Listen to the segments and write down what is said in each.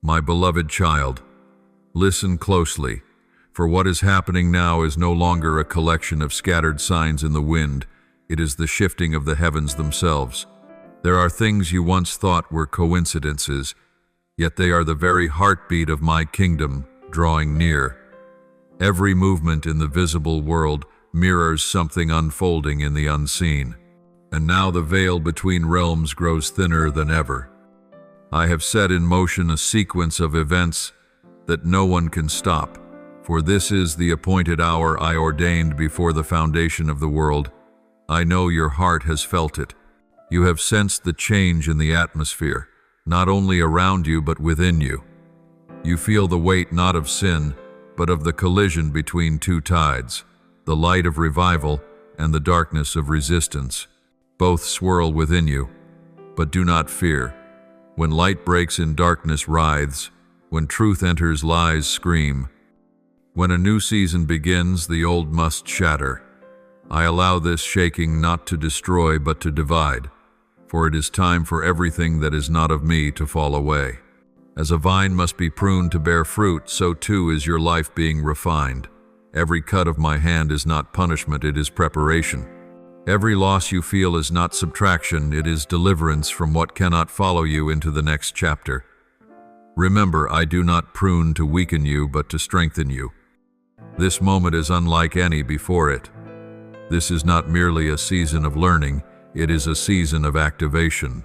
My beloved child, listen closely, for what is happening now is no longer a collection of scattered signs in the wind. It is the shifting of the heavens themselves. There are things you once thought were coincidences, yet they are the very heartbeat of my kingdom drawing near. Every movement in the visible world mirrors something unfolding in the unseen. And now the veil between realms grows thinner than ever. I have set in motion a sequence of events that no one can stop, for this is the appointed hour I ordained before the foundation of the world. I know your heart has felt it. You have sensed the change in the atmosphere, not only around you but within you. You feel the weight not of sin, but of the collision between two tides, the light of revival and the darkness of resistance. Both swirl within you, but do not fear. When light breaks in, darkness writhes. When truth enters, lies scream. When a new season begins, the old must shatter. I allow this shaking not to destroy but to divide, for it is time for everything that is not of me to fall away. As a vine must be pruned to bear fruit, so too is your life being refined. Every cut of my hand is not punishment, it is preparation. Every loss you feel is not subtraction, it is deliverance from what cannot follow you into the next chapter. Remember, I do not prune to weaken you, but to strengthen you. This moment is unlike any before it. This is not merely a season of learning, it is a season of activation.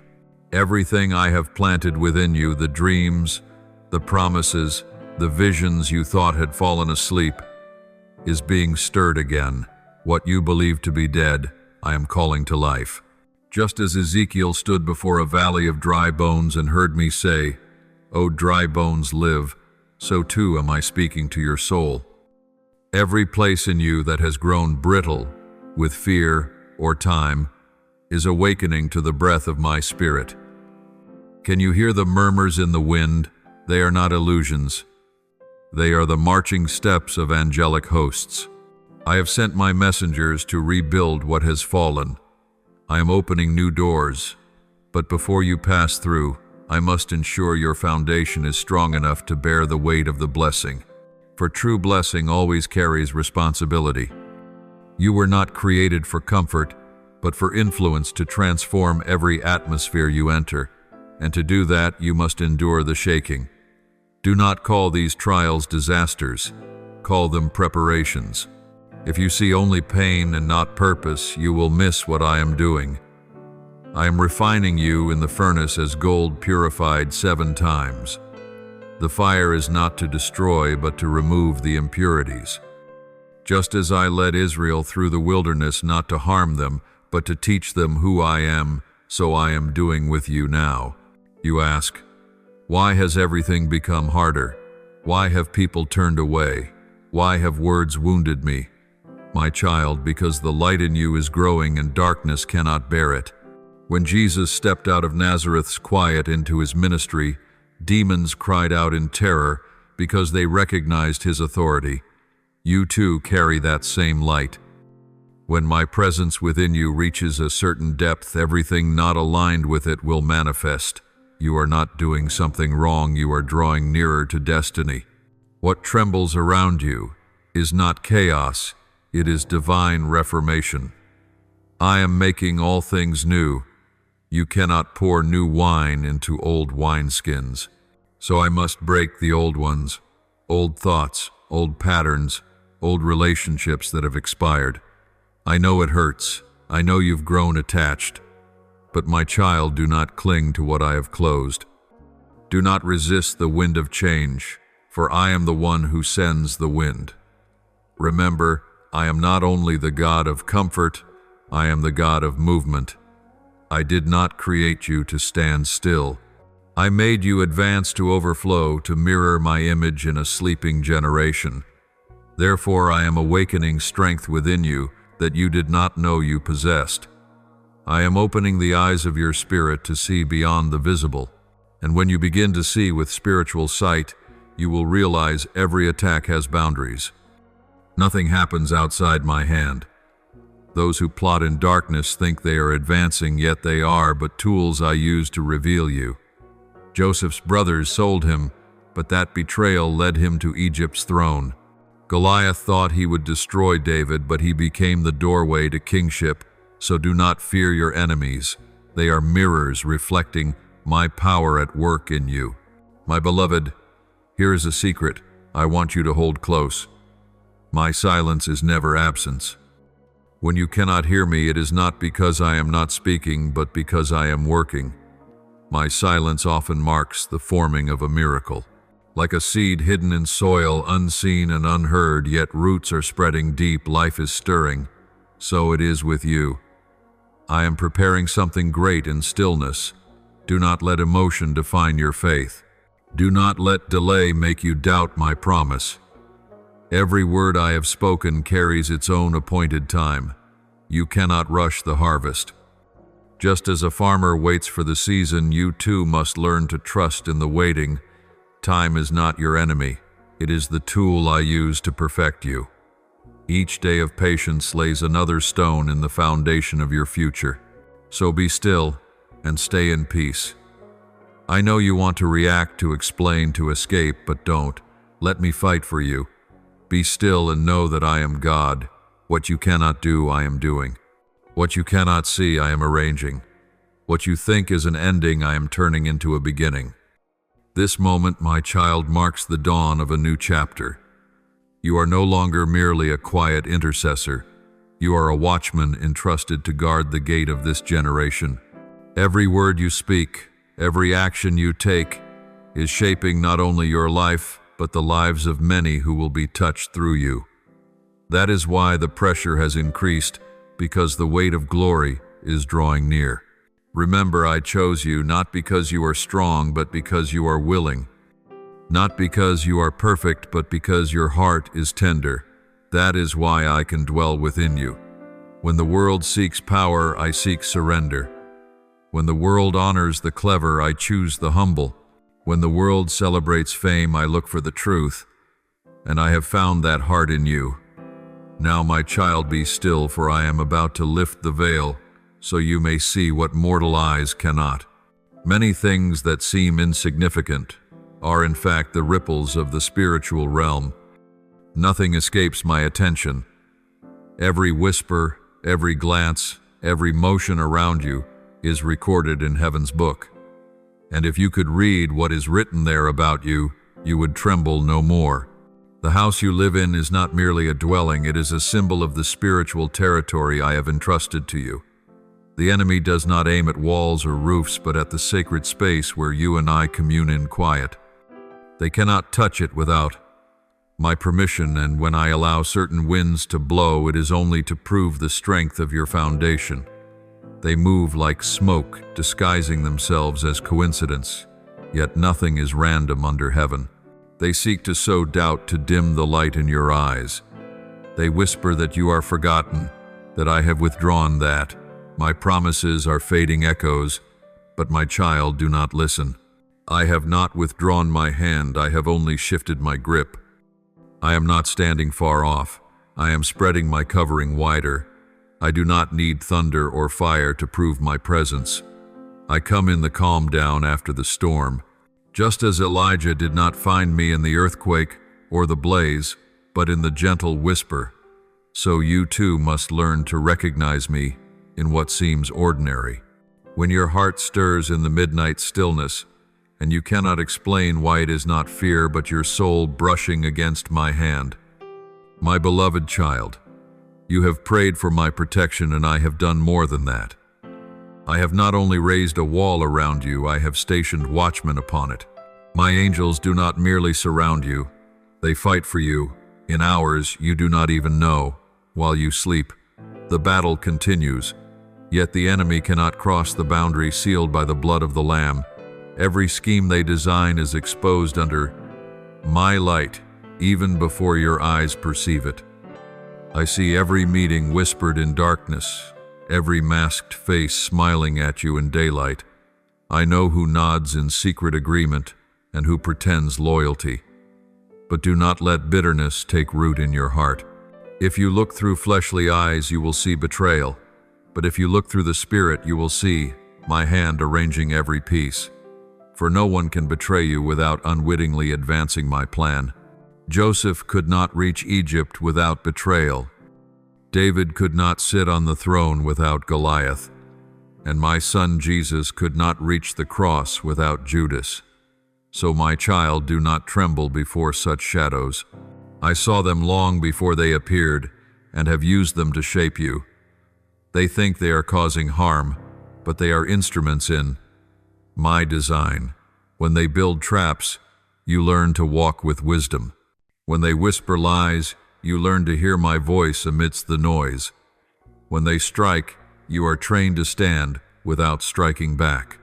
Everything I have planted within you, the dreams, the promises, the visions you thought had fallen asleep, is being stirred again. What you believed to be dead, I am calling to life. Just as Ezekiel stood before a valley of dry bones and heard me say, "O dry bones, live," so too am I speaking to your soul. Every place in you that has grown brittle with fear or time is awakening to the breath of my spirit. Can you hear the murmurs in the wind? They are not illusions. They are the marching steps of angelic hosts. I have sent my messengers to rebuild what has fallen. I am opening new doors, but before you pass through, I must ensure your foundation is strong enough to bear the weight of the blessing. For true blessing always carries responsibility. You were not created for comfort, but for influence to transform every atmosphere you enter, and to do that you must endure the shaking. Do not call these trials disasters, call them preparations. If you see only pain and not purpose, you will miss what I am doing. I am refining you in the furnace as gold purified 7 times. The fire is not to destroy, but to remove the impurities. Just as I led Israel through the wilderness not to harm them, but to teach them who I am, so I am doing with you now. You ask, why has everything become harder? Why have people turned away? Why have words wounded me? My child, because the light in you is growing and darkness cannot bear it. When Jesus stepped out of Nazareth's quiet into his ministry, demons cried out in terror because they recognized his authority. You too carry that same light. When my presence within you reaches a certain depth, everything not aligned with it will manifest. You are not doing something wrong, you are drawing nearer to destiny. What trembles around you is not chaos, it is divine reformation. I am making all things new. You cannot pour new wine into old wineskins. So I must break the old ones, old thoughts, old patterns, old relationships that have expired. I know it hurts. I know you've grown attached. But my child, do not cling to what I have closed. Do not resist the wind of change, for I am the one who sends the wind. Remember, I am not only the God of comfort, I am the God of movement. I did not create you to stand still. I made you advance to overflow, to mirror my image in a sleeping generation. Therefore I am awakening strength within you that you did not know you possessed. I am opening the eyes of your spirit to see beyond the visible. And when you begin to see with spiritual sight, you will realize every attack has boundaries. Nothing happens outside my hand. Those who plot in darkness think they are advancing, yet they are but tools I use to reveal you. Joseph's brothers sold him, but that betrayal led him to Egypt's throne. Goliath thought he would destroy David, but he became the doorway to kingship. So do not fear your enemies. They are mirrors reflecting my power at work in you. My beloved, here is a secret I want you to hold close. My silence is never absence. When you cannot hear me, it is not because I am not speaking, but because I am working. My silence often marks the forming of a miracle. Like a seed hidden in soil, unseen and unheard, yet roots are spreading deep, life is stirring. So it is with you. I am preparing something great in stillness. Do not let emotion define your faith. Do not let delay make you doubt my promise. Every word I have spoken carries its own appointed time. You cannot rush the harvest. Just as a farmer waits for the season, you too must learn to trust in the waiting. Time is not your enemy. It is the tool I use to perfect you. Each day of patience lays another stone in the foundation of your future. So be still and stay in peace. I know you want to react, to explain, to escape, but don't. Let me fight for you. Be still and know that I am God. What you cannot do, I am doing. What you cannot see, I am arranging. What you think is an ending, I am turning into a beginning. This moment, my child, marks the dawn of a new chapter. You are no longer merely a quiet intercessor. You are a watchman entrusted to guard the gate of this generation. Every word you speak, every action you take, is shaping not only your life, but the lives of many who will be touched through you. That is why the pressure has increased, because the weight of glory is drawing near. Remember, I chose you not because you are strong, but because you are willing. Not because you are perfect, but because your heart is tender. That is why I can dwell within you. When the world seeks power, I seek surrender. When the world honors the clever, I choose the humble. When the world celebrates fame, I look for the truth. And I have found that heart in you. Now, my child, be still, for I am about to lift the veil, so you may see what mortal eyes cannot. Many things that seem insignificant are in fact the ripples of the spiritual realm. Nothing escapes my attention. Every whisper, every glance, every motion around you is recorded in heaven's book. And if you could read what is written there about you, you would tremble no more. The house you live in is not merely a dwelling, it is a symbol of the spiritual territory I have entrusted to you. The enemy does not aim at walls or roofs, but at the sacred space where you and I commune in quiet. They cannot touch it without my permission, and when I allow certain winds to blow, it is only to prove the strength of your foundation. They move like smoke, disguising themselves as coincidence, yet nothing is random under heaven. They seek to sow doubt, to dim the light in your eyes. They whisper that you are forgotten, that I have withdrawn, that my promises are fading echoes, but my child, do not listen. I have not withdrawn my hand, I have only shifted my grip. I am not standing far off, I am spreading my covering wider. I do not need thunder or fire to prove my presence. I come in the calm down after the storm. Just as Elijah did not find me in the earthquake or the blaze, but in the gentle whisper, so you too must learn to recognize me in what seems ordinary. When your heart stirs in the midnight stillness, and you cannot explain why it is not fear but your soul brushing against my hand. My beloved child, you have prayed for my protection, and I have done more than that. I have not only raised a wall around you, I have stationed watchmen upon it. My angels do not merely surround you, they fight for you, in hours you do not even know, while you sleep. The battle continues, yet the enemy cannot cross the boundary sealed by the blood of the Lamb. Every scheme they design is exposed under my light, even before your eyes perceive it. I see every meeting whispered in darkness, every masked face smiling at you in daylight. I know who nods in secret agreement and who pretends loyalty. But do not let bitterness take root in your heart. If you look through fleshly eyes, you will see betrayal. But if you look through the Spirit, you will see my hand arranging every piece. for no one can betray you without unwittingly advancing my plan. Joseph could not reach Egypt without betrayal. David could not sit on the throne without Goliath, and my son Jesus could not reach the cross without Judas. So my child, do not tremble before such shadows. I saw them long before they appeared, and have used them to shape you. They think they are causing harm, but they are instruments in my design. When they build traps, you learn to walk with wisdom. When they whisper lies, you learn to hear my voice amidst the noise. When they strike, you are trained to stand without striking back.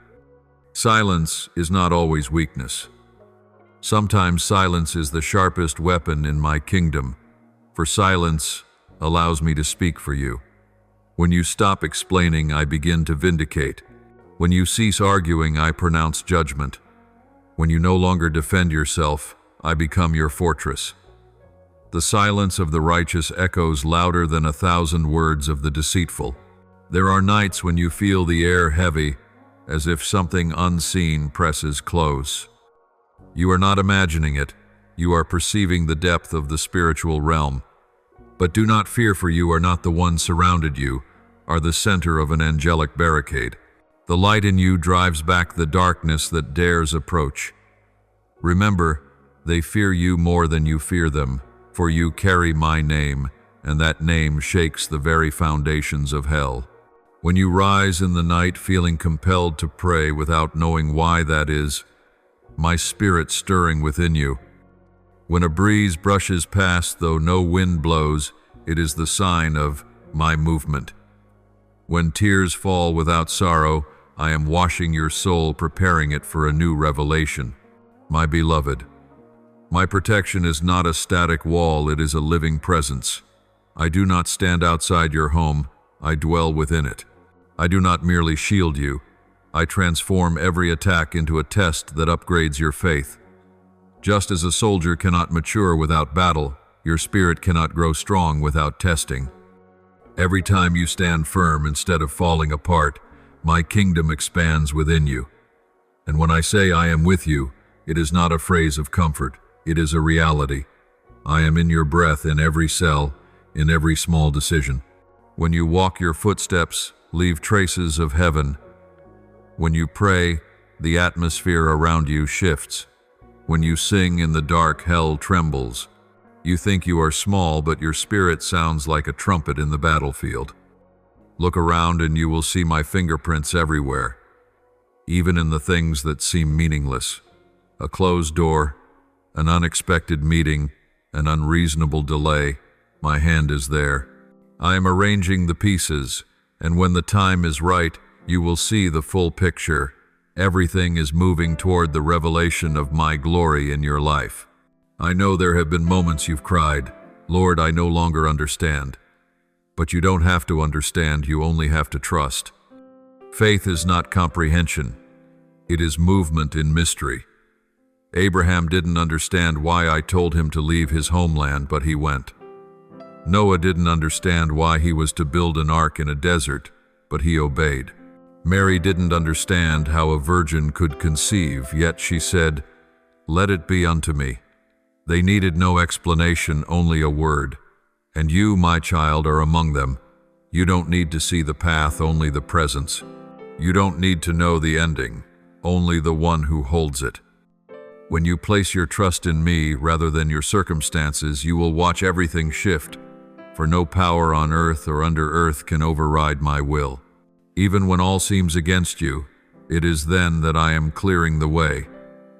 Silence is not always weakness. Sometimes silence is the sharpest weapon in my kingdom, for silence allows me to speak for you. When you stop explaining, I begin to vindicate. When you cease arguing, I pronounce judgment. When you no longer defend yourself, I become your fortress. The silence of the righteous echoes louder than 1,000 words of the deceitful. There are nights when you feel the air heavy, as if something unseen presses close. You are not imagining it, you are perceiving the depth of the spiritual realm. But do not fear, for you are not the one surrounded you, are the center of an angelic barricade. The light in you drives back the darkness that dares approach. Remember, they fear you more than you fear them, for you carry my name, and that name shakes the very foundations of hell. When you rise in the night feeling compelled to pray without knowing why that is, my spirit stirring within you. When a breeze brushes past though no wind blows, it is the sign of my movement. When tears fall without sorrow, I am washing your soul, preparing it for a new revelation. My beloved, my protection is not a static wall, it is a living presence. I do not stand outside your home, I dwell within it. I do not merely shield you, I transform every attack into a test that upgrades your faith. Just as a soldier cannot mature without battle, your spirit cannot grow strong without testing. Every time you stand firm instead of falling apart, my kingdom expands within you. And when I say I am with you, it is not a phrase of comfort, it is a reality. I am in your breath, in every cell, in every small decision. When you walk, your footsteps leave traces of heaven. When you pray, the atmosphere around you shifts. When you sing in the dark, hell trembles. You think you are small, but your spirit sounds like a trumpet in the battlefield. Look around and you will see my fingerprints everywhere, even in the things that seem meaningless. A closed door, an unexpected meeting, an unreasonable delay, my hand is there. I am arranging the pieces, and when the time is right, you will see the full picture. Everything is moving toward the revelation of my glory in your life. I know there have been moments you've cried, Lord, I no longer understand. But you don't have to understand, you only have to trust. Faith is not comprehension, it is movement in mystery. Abraham didn't understand why I told him to leave his homeland, but he went. Noah didn't understand why he was to build an ark in a desert, but he obeyed. Mary didn't understand how a virgin could conceive, yet she said, "Let it be unto me." They needed no explanation, only a word. And you, my child, are among them. You don't need to see the path, only the presence. You don't need to know the ending, only the one who holds it. When you place your trust in me rather than your circumstances, you will watch everything shift, for no power on earth or under earth can override my will. Even when all seems against you, it is then that I am clearing the way.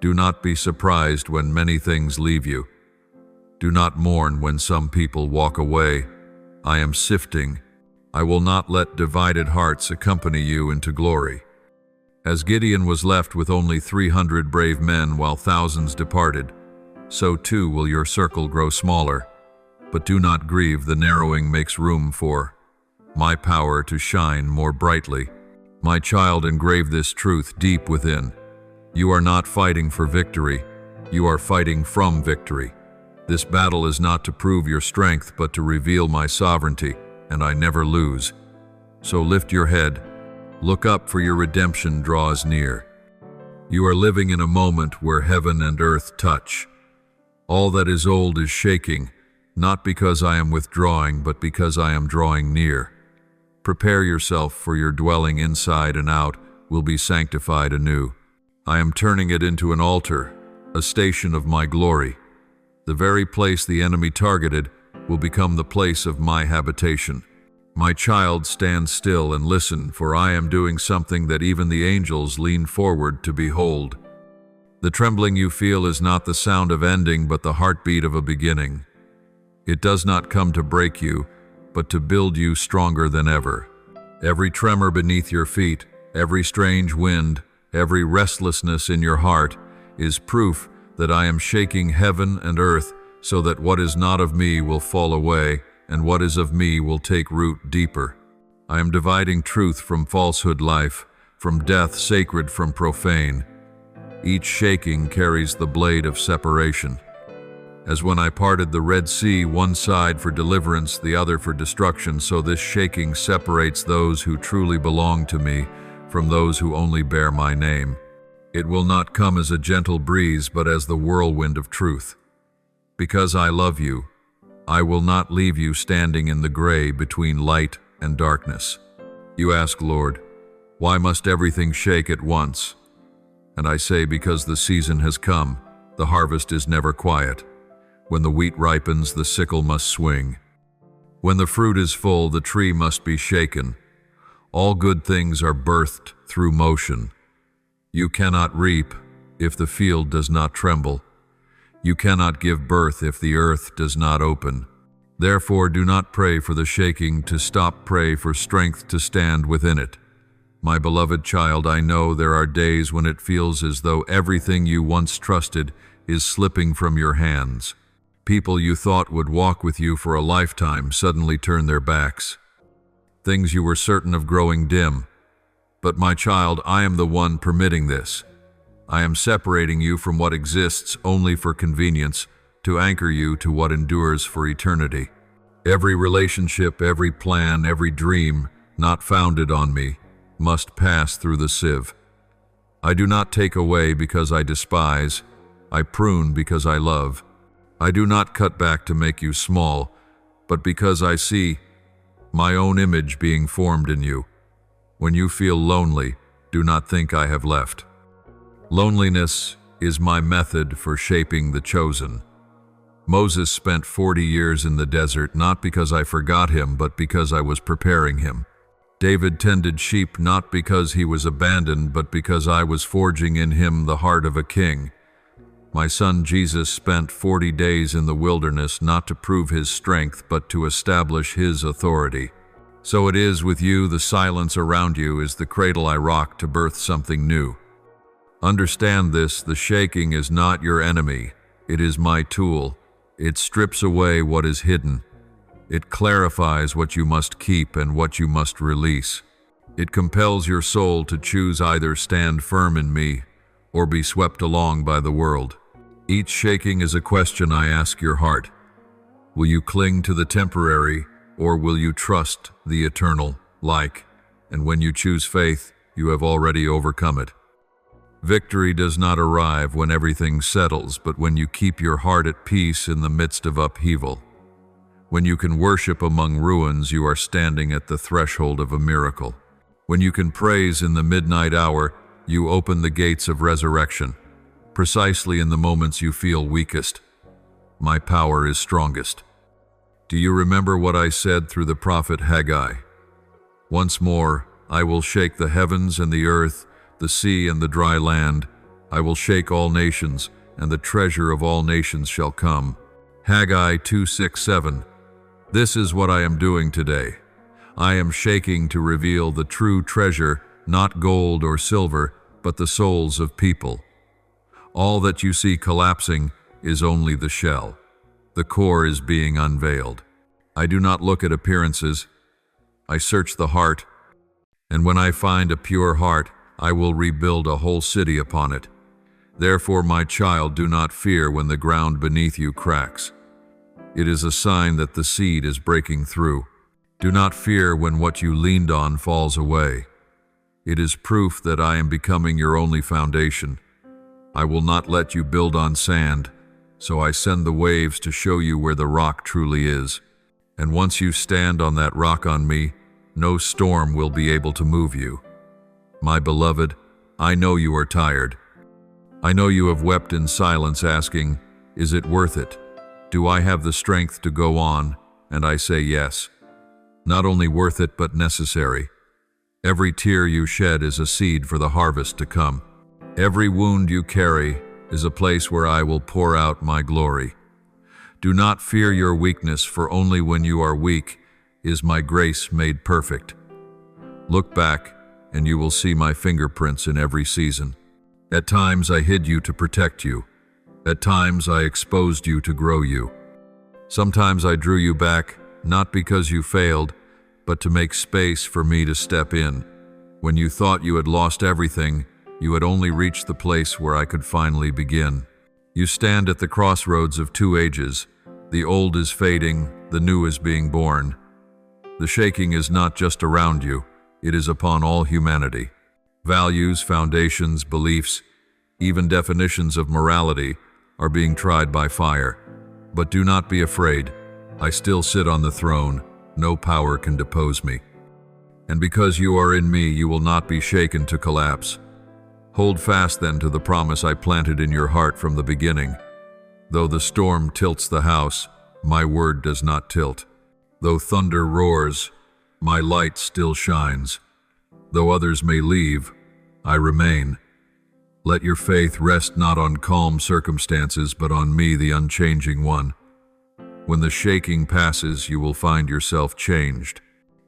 Do not be surprised when many things leave you. Do not mourn when some people walk away. I am sifting. I will not let divided hearts accompany you into glory. As Gideon was left with only 300 brave men while thousands departed, so too will your circle grow smaller. But do not grieve, the narrowing makes room for my power to shine more brightly. My child, engrave this truth deep within. You are not fighting for victory, you are fighting from victory. This battle is not to prove your strength, but to reveal my sovereignty, and I never lose. So lift your head, look up, for your redemption draws near. You are living in a moment where heaven and earth touch. All that is old is shaking, not because I am withdrawing, but because I am drawing near. Prepare yourself, for your dwelling inside and out will be sanctified anew. I am turning it into an altar, a station of my glory. The very place the enemy targeted will become the place of my habitation. My child, stand still and listen, for I am doing something that even the angels lean forward to behold. The trembling you feel is not the sound of ending, but the heartbeat of a beginning. It does not come to break you, but to build you stronger than ever. Every tremor beneath your feet, every strange wind, every restlessness in your heart is proof that I am shaking heaven and earth so that what is not of me will fall away and what is of me will take root deeper. I am dividing truth from falsehood, life from death, sacred from profane. Each shaking carries the blade of separation. As when I parted the Red Sea, one side for deliverance, the other for destruction, so this shaking separates those who truly belong to me from those who only bear my name. It will not come as a gentle breeze, but as the whirlwind of truth. Because I love you, I will not leave you standing in the gray between light and darkness. You ask, Lord, why must everything shake at once? And I say, because the season has come, the harvest is never quiet. When the wheat ripens, the sickle must swing. When the fruit is full, the tree must be shaken. All good things are birthed through motion. You cannot reap if the field does not tremble. You cannot give birth if the earth does not open. Therefore, do not pray for the shaking to stop, pray for strength to stand within it. My beloved child, I know there are days when it feels as though everything you once trusted is slipping from your hands. People you thought would walk with you for a lifetime suddenly turn their backs. Things you were certain of growing dim. But my child, I am the one permitting this. I am separating you from what exists only for convenience to anchor you to what endures for eternity. Every relationship, every plan, every dream not founded on me must pass through the sieve. I do not take away because I despise. I prune because I love. I do not cut back to make you small, but because I see my own image being formed in you. When you feel lonely, do not think I have left. Loneliness is my method for shaping the chosen. Moses spent 40 years in the desert, not because I forgot him, but because I was preparing him. David tended sheep not because he was abandoned, but because I was forging in him the heart of a king. My son Jesus spent 40 days in the wilderness not to prove his strength, but to establish his authority. So it is with you. The silence around you is the cradle I rock to birth something new. Understand this, the shaking is not your enemy. It is my tool. It strips away what is hidden. It clarifies what you must keep and what you must release. It compels your soul to choose either stand firm in me or be swept along by the world. Each shaking is a question I ask your heart. Will you cling to the temporary, or will you trust the eternal? And when you choose faith, you have already overcome it. Victory does not arrive when everything settles, but when you keep your heart at peace in the midst of upheaval. When you can worship among ruins, you are standing at the threshold of a miracle. When you can praise in the midnight hour, you open the gates of resurrection. Precisely in the moments you feel weakest, my power is strongest. Do you remember what I said through the prophet Haggai? Once more, I will shake the heavens and the earth, the sea and the dry land. I will shake all nations, and the treasure of all nations shall come. Haggai 2:6-7. This is what I am doing today. I am shaking to reveal the true treasure, not gold or silver, but the souls of people. All that you see collapsing is only the shell. The core is being unveiled. I do not look at appearances. I search the heart, and when I find a pure heart, I will rebuild a whole city upon it. Therefore, my child, do not fear when the ground beneath you cracks. It is a sign that the seed is breaking through. Do not fear when what you leaned on falls away. It is proof that I am becoming your only foundation. I will not let you build on sand, so I send the waves to show you where the rock truly is. And once you stand on that rock on me, no storm will be able to move you. My beloved, I know you are tired. I know you have wept in silence asking, is it worth it? Do I have the strength to go on? And I say yes. Not only worth it, but necessary. Every tear you shed is a seed for the harvest to come. Every wound you carry is a place where I will pour out my glory. Do not fear your weakness, for only when you are weak is my grace made perfect. Look back, and you will see my fingerprints in every season. At times I hid you to protect you. At times I exposed you to grow you. Sometimes I drew you back, not because you failed, but to make space for me to step in. When you thought you had lost everything, you had only reached the place where I could finally begin. You stand at the crossroads of two ages. The old is fading, the new is being born. The shaking is not just around you, it is upon all humanity. Values, foundations, beliefs, even definitions of morality are being tried by fire. But do not be afraid. I still sit on the throne. No power can depose me. And because you are in me, you will not be shaken to collapse. Hold fast then to the promise I planted in your heart from the beginning. Though the storm tilts the house, my word does not tilt. Though thunder roars, my light still shines. Though others may leave, I remain. Let your faith rest not on calm circumstances, but on me, the unchanging one. When the shaking passes, you will find yourself changed.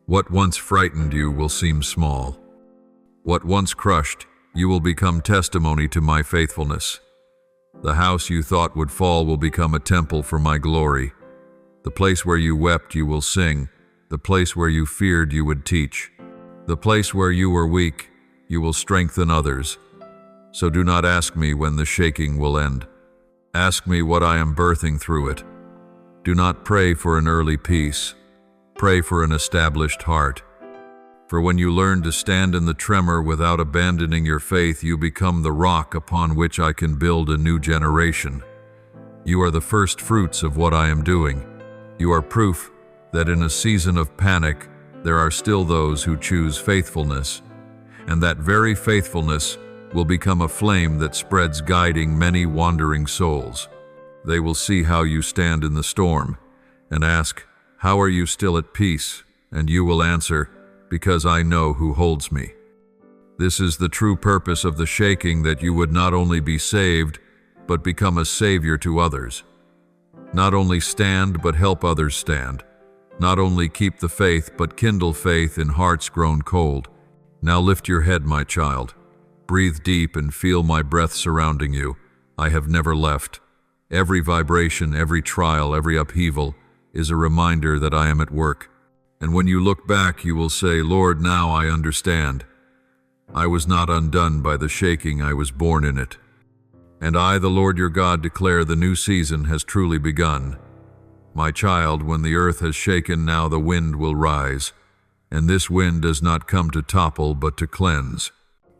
What once frightened you will seem small. What once crushed, you will become testimony to my faithfulness. The house you thought would fall will become a temple for my glory. The place where you wept, you will sing. The place where you feared, you would teach. The place where you were weak, you will strengthen others. So do not ask me when the shaking will end. Ask me what I am birthing through it. Do not pray for an early peace. Pray for an established heart. For when you learn to stand in the tremor without abandoning your faith, you become the rock upon which I can build a new generation. You are the first fruits of what I am doing. You are proof that in a season of panic, there are still those who choose faithfulness, and that very faithfulness will become a flame that spreads, guiding many wandering souls. They will see how you stand in the storm and ask, how are you still at peace? And you will answer, because I know who holds me. This is the true purpose of the shaking, that you would not only be saved, but become a savior to others. Not only stand, but help others stand. Not only keep the faith, but kindle faith in hearts grown cold. Now lift your head, my child. Breathe deep and feel my breath surrounding you. I have never left. Every vibration, every trial, every upheaval is a reminder that I am at work. And when you look back, you will say, Lord, now I understand. I was not undone by the shaking, I was born in it. And I, the Lord your God, declare the new season has truly begun. My child, when the earth has shaken, now the wind will rise. And this wind does not come to topple, but to cleanse.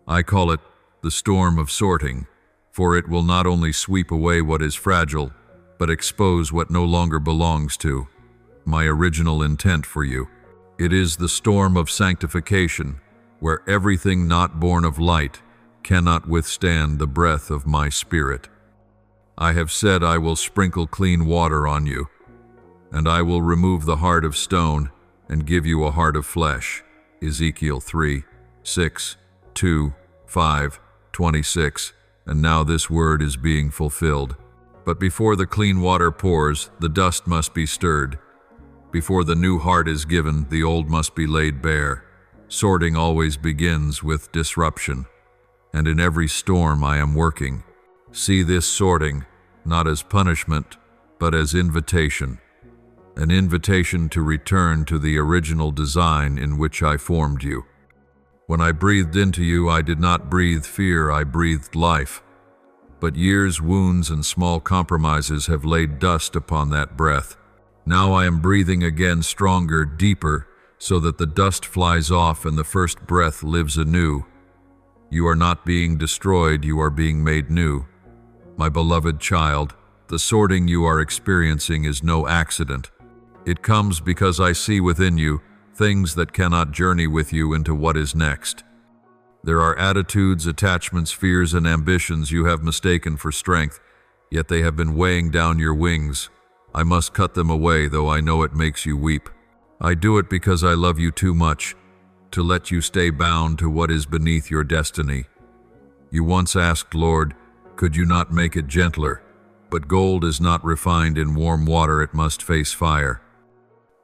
I call it the storm of sorting, for it will not only sweep away what is fragile, but expose what no longer belongs to my original intent for you. It is the storm of sanctification, where everything not born of light cannot withstand the breath of my spirit. I have said I will sprinkle clean water on you, and I will remove the heart of stone and give you a heart of flesh. Ezekiel 3:6-2:5:26. And now this word is being fulfilled. But before the clean water pours, the dust must be stirred. Before the new heart is given, the old must be laid bare. Sorting always begins with disruption. And in every storm I am working. See this sorting not as punishment, but as invitation. An invitation to return to the original design in which I formed you. When I breathed into you, I did not breathe fear, I breathed life. But years, wounds, and small compromises have laid dust upon that breath. Now I am breathing again, stronger, deeper, so that the dust flies off and the first breath lives anew. You are not being destroyed, you are being made new. My beloved child, the sorting you are experiencing is no accident. It comes because I see within you things that cannot journey with you into what is next. There are attitudes, attachments, fears, and ambitions you have mistaken for strength, yet they have been weighing down your wings. I must cut them away, though I know it makes you weep. I do it because I love you too much to let you stay bound to what is beneath your destiny. You once asked, Lord, could you not make it gentler? But gold is not refined in warm water, it must face fire.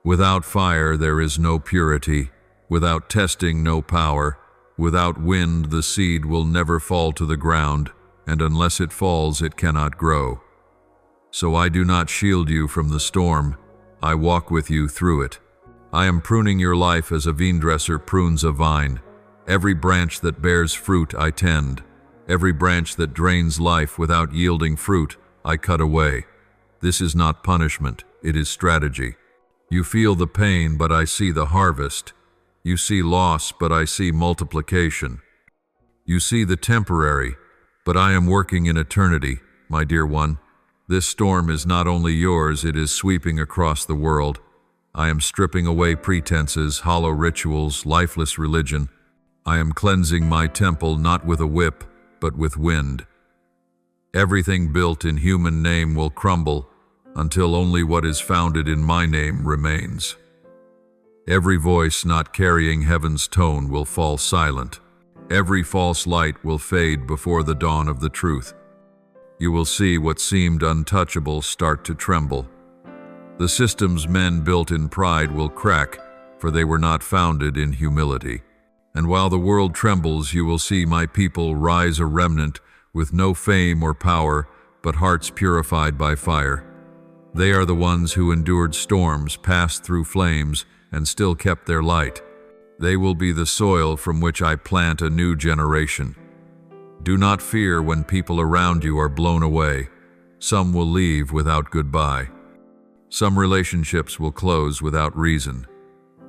Without fire there is no purity, without testing no power. Without wind, the seed will never fall to the ground, and unless it falls, it cannot grow. So I do not shield you from the storm, I walk with you through it. I am pruning your life as a vinedresser prunes a vine. Every branch that bears fruit I tend. Every branch that drains life without yielding fruit, I cut away. This is not punishment, it is strategy. You feel the pain, but I see the harvest. You see loss, but I see multiplication. You see the temporary, but I am working in eternity, my dear one. This storm is not only yours, it is sweeping across the world. I am stripping away pretenses, hollow rituals, lifeless religion. I am cleansing my temple not with a whip, but with wind. Everything built in human name will crumble until only what is founded in my name remains. Every voice not carrying heaven's tone will fall silent. Every false light will fade before the dawn of the truth. You will see what seemed untouchable start to tremble. The systems men built in pride will crack, for they were not founded in humility. And while the world trembles, you will see my people rise, a remnant with no fame or power, but hearts purified by fire. They are the ones who endured storms, passed through flames, and still kept their light. They will be the soil from which I plant a new generation. Do not fear when people around you are blown away. Some will leave without goodbye. Some relationships will close without reason.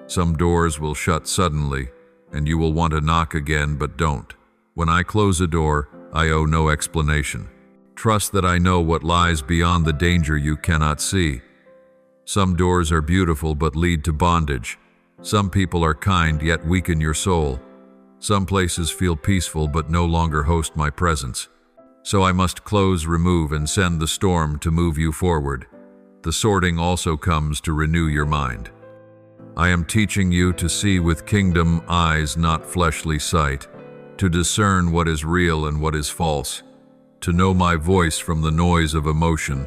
Some doors will shut suddenly, and you will want to knock again but don't. When I close a door, I owe no explanation. Trust that I know what lies beyond the danger you cannot see. Some doors are beautiful but lead to bondage. Some people are kind yet weaken your soul. Some places feel peaceful but no longer host my presence. So I must close, remove, and send the storm to move you forward. The sorting also comes to renew your mind. I am teaching you to see with kingdom eyes, not fleshly sight, to discern what is real and what is false, to know my voice from the noise of emotion.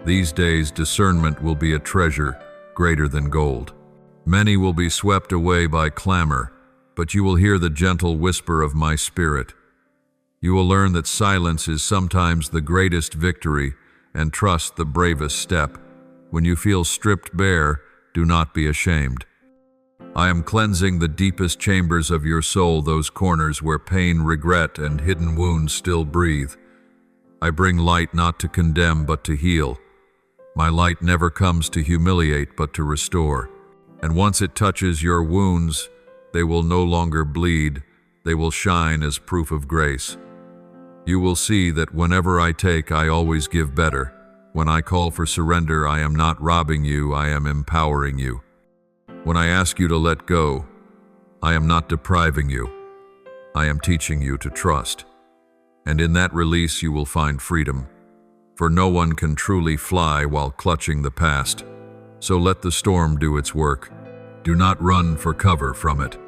These days, discernment will be a treasure greater than gold. Many will be swept away by clamor, but you will hear the gentle whisper of my spirit. You will learn that silence is sometimes the greatest victory, and trust the bravest step. When you feel stripped bare, do not be ashamed. I am cleansing the deepest chambers of your soul, those corners where pain, regret, and hidden wounds still breathe. I bring light not to condemn but to heal. My light never comes to humiliate but to restore. And once it touches your wounds, they will no longer bleed, they will shine as proof of grace. You will see that whenever I take, I always give better. When I call for surrender, I am not robbing you, I am empowering you. When I ask you to let go, I am not depriving you. I am teaching you to trust. And in that release you will find freedom. For no one can truly fly while clutching the past. So let the storm do its work. Do not run for cover from it.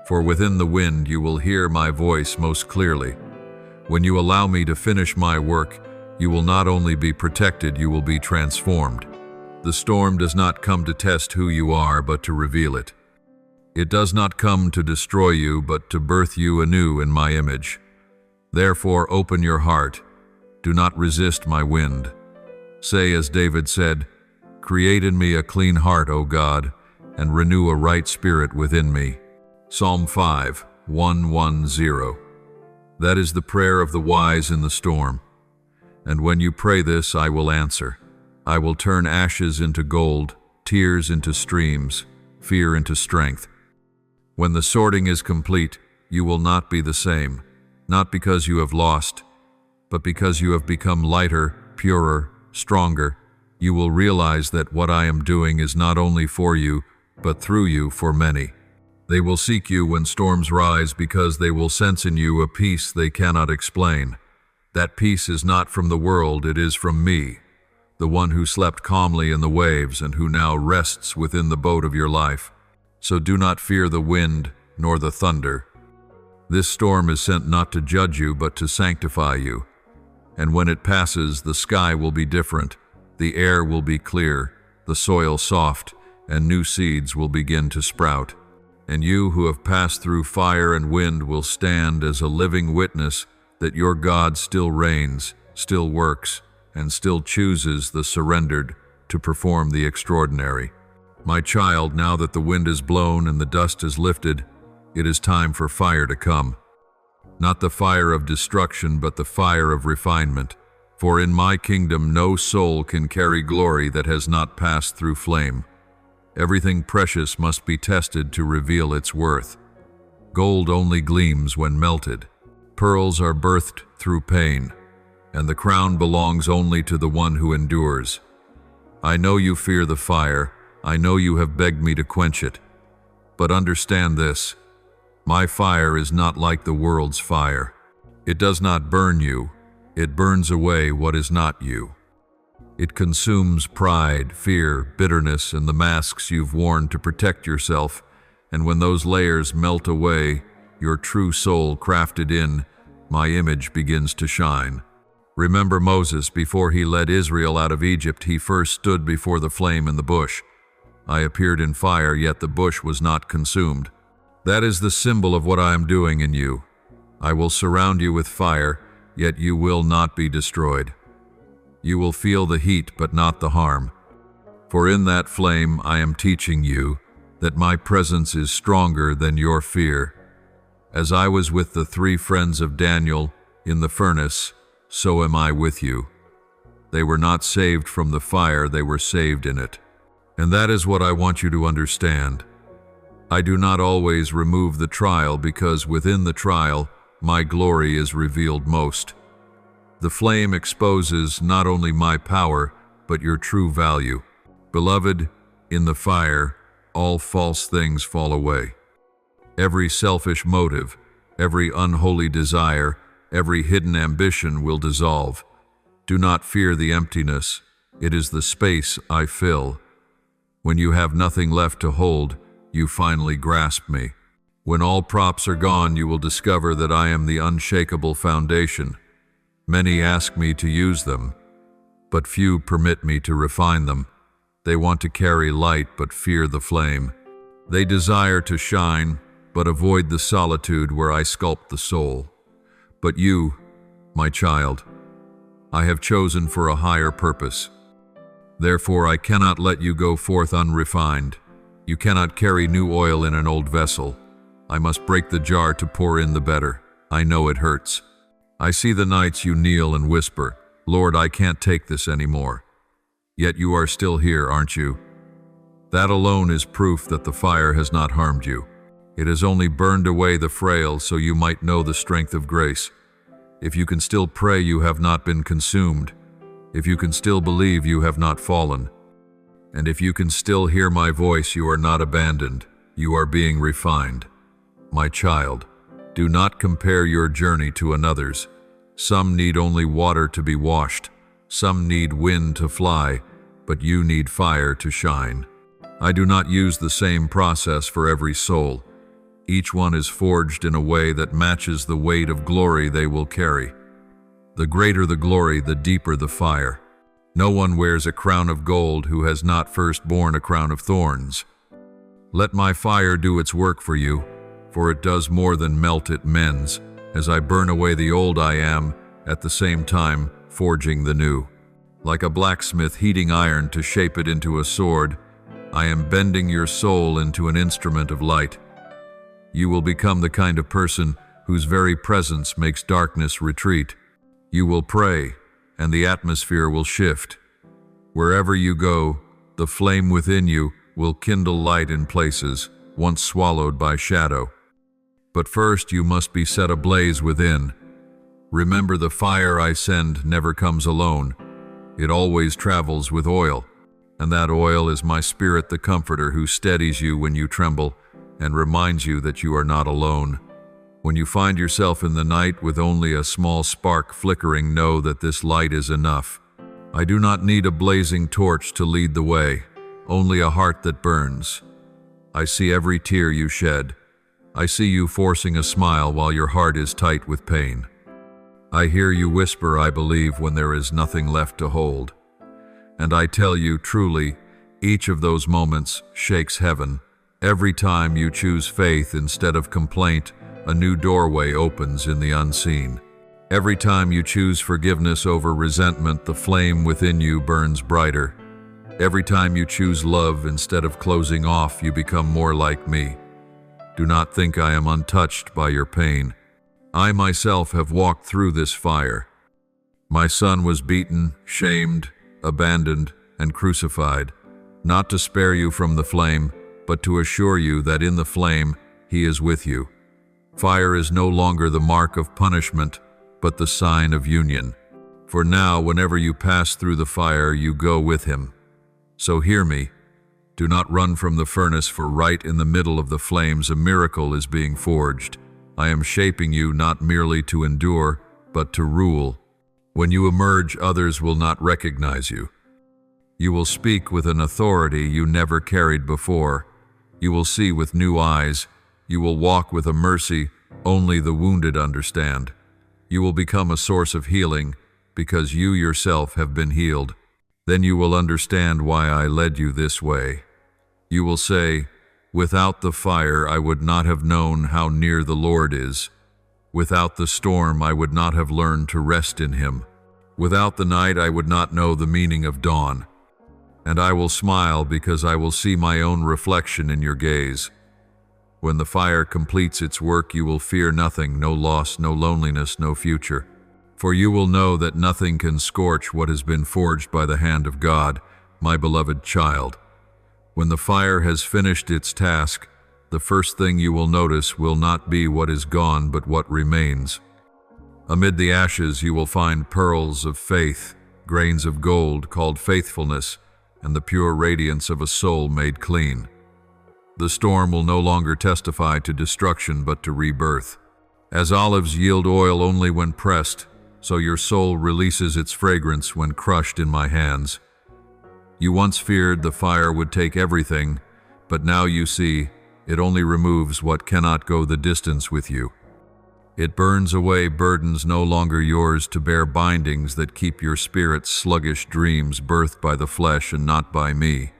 For within the wind you will hear my voice most clearly. When you allow me to finish my work, you will not only be protected, you will be transformed. The storm does not come to test who you are, but to reveal it. It does not come to destroy you, but to birth you anew in my image. Therefore, open your heart. Do not resist my wind. Say as David said, "Create in me a clean heart, O God, and renew a right spirit within me." Psalm 5, 110. That is the prayer of the wise in the storm. And when you pray this, I will answer. I will turn ashes into gold, tears into streams, fear into strength. When the sorting is complete, you will not be the same, not because you have lost, but because you have become lighter, purer, stronger. You will realize that what I am doing is not only for you, but through you for many. They will seek you when storms rise because they will sense in you a peace they cannot explain. That peace is not from the world, it is from me, the one who slept calmly in the waves and who now rests within the boat of your life. So do not fear the wind nor the thunder. This storm is sent not to judge you, but to sanctify you. And when it passes, the sky will be different, the air will be clear, the soil soft, and new seeds will begin to sprout. And you who have passed through fire and wind will stand as a living witness that your God still reigns, still works, and still chooses the surrendered to perform the extraordinary. My child, now that the wind is blown and the dust is lifted, it is time for fire to come. Not the fire of destruction, but the fire of refinement. For in my kingdom no soul can carry glory that has not passed through flame. Everything precious must be tested to reveal its worth. Gold only gleams when melted. Pearls are birthed through pain, and the crown belongs only to the one who endures. I know you fear the fire. I know you have begged me to quench it. But understand this: my fire is not like the world's fire. It does not burn you. It burns away what is not you. It consumes pride, fear, bitterness, and the masks you've worn to protect yourself, and when those layers melt away, your true soul crafted in my image begins to shine. Remember Moses, before he led Israel out of Egypt, he first stood before the flame in the bush. I appeared in fire, yet the bush was not consumed. That is the symbol of what I am doing in you. I will surround you with fire, yet you will not be destroyed. You will feel the heat, but not the harm. For in that flame I am teaching you that my presence is stronger than your fear. As I was with the 3 friends of Daniel in the furnace, so am I with you. They were not saved from the fire, they were saved in it. And that is what I want you to understand. I do not always remove the trial, because within the trial, my glory is revealed most. The flame exposes not only my power, but your true value. Beloved, in the fire, all false things fall away. Every selfish motive, every unholy desire, every hidden ambition will dissolve. Do not fear the emptiness. It is the space I fill. When you have nothing left to hold, you finally grasp me. When all props are gone, you will discover that I am the unshakable foundation. Many ask me to use them, but few permit me to refine them. They want to carry light, but fear the flame. They desire to shine, but avoid the solitude where I sculpt the soul. But you, my child, I have chosen for a higher purpose. Therefore I cannot let you go forth unrefined. You cannot carry new oil in an old vessel. I must break the jar to pour in the better. I know it hurts. I see the nights you kneel and whisper, Lord, I can't take this anymore. Yet you are still here, aren't you? That alone is proof that the fire has not harmed you. It has only burned away the frail so you might know the strength of grace. If you can still pray, you have not been consumed. If you can still believe, you have not fallen. And if you can still hear my voice, you are not abandoned. You are being refined. My child, do not compare your journey to another's. Some need only water to be washed. Some need wind to fly, but you need fire to shine. I do not use the same process for every soul. Each one is forged in a way that matches the weight of glory they will carry. The greater the glory, the deeper the fire. No one wears a crown of gold who has not first borne a crown of thorns. Let my fire do its work for you, for it does more than melt, it mends. As I burn away the old, I am, at the same time, forging the new. Like a blacksmith heating iron to shape it into a sword, I am bending your soul into an instrument of light. You will become the kind of person whose very presence makes darkness retreat. You will pray, and the atmosphere will shift. Wherever you go, the flame within you will kindle light in places once swallowed by shadow. But first you must be set ablaze within. Remember, the fire I send never comes alone. It always travels with oil, and that oil is my Spirit, the Comforter, who steadies you when you tremble and reminds you that you are not alone. When you find yourself in the night with only a small spark flickering, know that this light is enough. I do not need a blazing torch to lead the way, only a heart that burns. I see every tear you shed. I see you forcing a smile while your heart is tight with pain. I hear you whisper, "I believe," when there is nothing left to hold. And I tell you truly, each of those moments shakes heaven. Every time you choose faith instead of complaint, a new doorway opens in the unseen. Every time you choose forgiveness over resentment, the flame within you burns brighter. Every time you choose love instead of closing off, you become more like me. Do not think I am untouched by your pain. I myself have walked through this fire. My son was beaten, shamed, abandoned, and crucified, not to spare you from the flame, but to assure you that in the flame he is with you. Fire is no longer the mark of punishment, but the sign of union. For now, whenever you pass through the fire, you go with him. So hear me. Do not run from the furnace, for right in the middle of the flames a miracle is being forged. I am shaping you not merely to endure, but to rule. When you emerge, others will not recognize you. You will speak with an authority you never carried before. You will see with new eyes. You will walk with a mercy only the wounded understand. You will become a source of healing because you yourself have been healed. Then you will understand why I led you this way. You will say, "Without the fire, I would not have known how near the Lord is. Without the storm, I would not have learned to rest in him. Without the night, I would not know the meaning of dawn." And I will smile because I will see my own reflection in your gaze. When the fire completes its work, you will fear nothing, no loss, no loneliness, no future. For you will know that nothing can scorch what has been forged by the hand of God, my beloved child. When the fire has finished its task, the first thing you will notice will not be what is gone, but what remains. Amid the ashes, you will find pearls of faith, grains of gold called faithfulness, and the pure radiance of a soul made clean. The storm will no longer testify to destruction, but to rebirth. As olives yield oil only when pressed, so your soul releases its fragrance when crushed in my hands. You once feared the fire would take everything, but now you see it only removes what cannot go the distance with you. It burns away burdens no longer yours to bear, bindings that keep your spirit's sluggish dreams birthed by the flesh and not by me.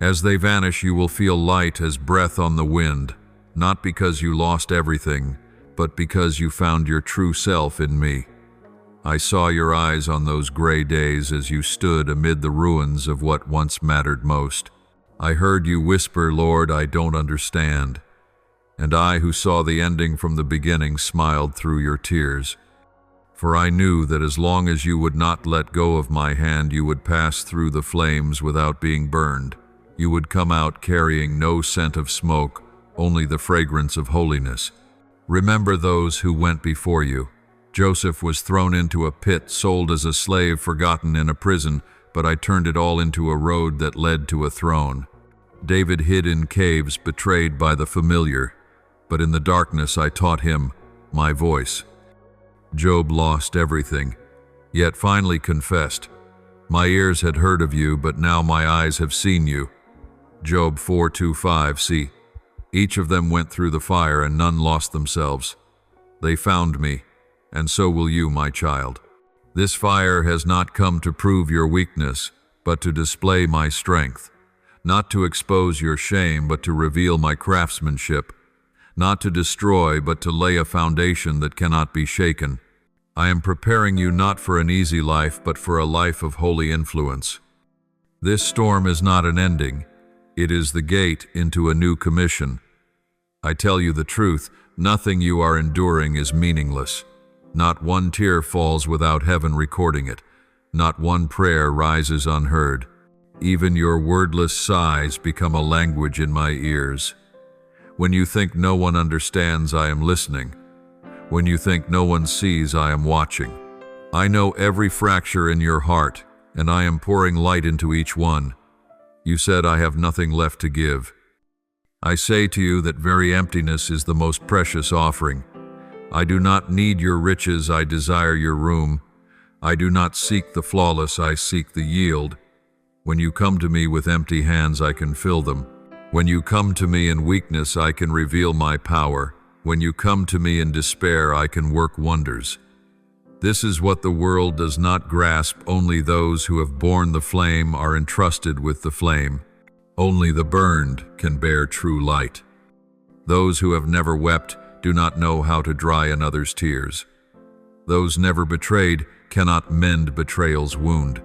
As they vanish, you will feel light as breath on the wind, not because you lost everything, but because you found your true self in me. I saw your eyes on those gray days as you stood amid the ruins of what once mattered most. I heard you whisper, "Lord, I don't understand." And I, who saw the ending from the beginning, smiled through your tears. For I knew that as long as you would not let go of my hand, you would pass through the flames without being burned. You would come out carrying no scent of smoke, only the fragrance of holiness. Remember those who went before you. Joseph was thrown into a pit, sold as a slave, forgotten in a prison, but I turned it all into a road that led to a throne. David hid in caves, betrayed by the familiar, but in the darkness I taught him my voice. Job lost everything, yet finally confessed, "My ears had heard of you, but now my eyes have seen you." Job 4:2-5. See, each of them went through the fire, and none lost themselves. They found me, and so will you, my child. This fire has not come to prove your weakness, but to display my strength. Not to expose your shame, but to reveal my craftsmanship. Not to destroy, but to lay a foundation that cannot be shaken. I am preparing you not for an easy life, but for a life of holy influence. This storm is not an ending. It is the gate into a new commission. I tell you the truth, nothing you are enduring is meaningless. Not one tear falls without heaven recording it. Not one prayer rises unheard. Even your wordless sighs become a language in my ears. When you think no one understands, I am listening. When you think no one sees, I am watching. I know every fracture in your heart, and I am pouring light into each one. You said I have nothing left to give. I say to you that very emptiness is the most precious offering. I do not need your riches, I desire your room. I do not seek the flawless, I seek the yield. When you come to me with empty hands, I can fill them. When you come to me in weakness, I can reveal my power. When you come to me in despair, I can work wonders. This is what the world does not grasp. Only those who have borne the flame are entrusted with the flame. Only the burned can bear true light. Those who have never wept do not know how to dry another's tears. Those never betrayed cannot mend betrayal's wound.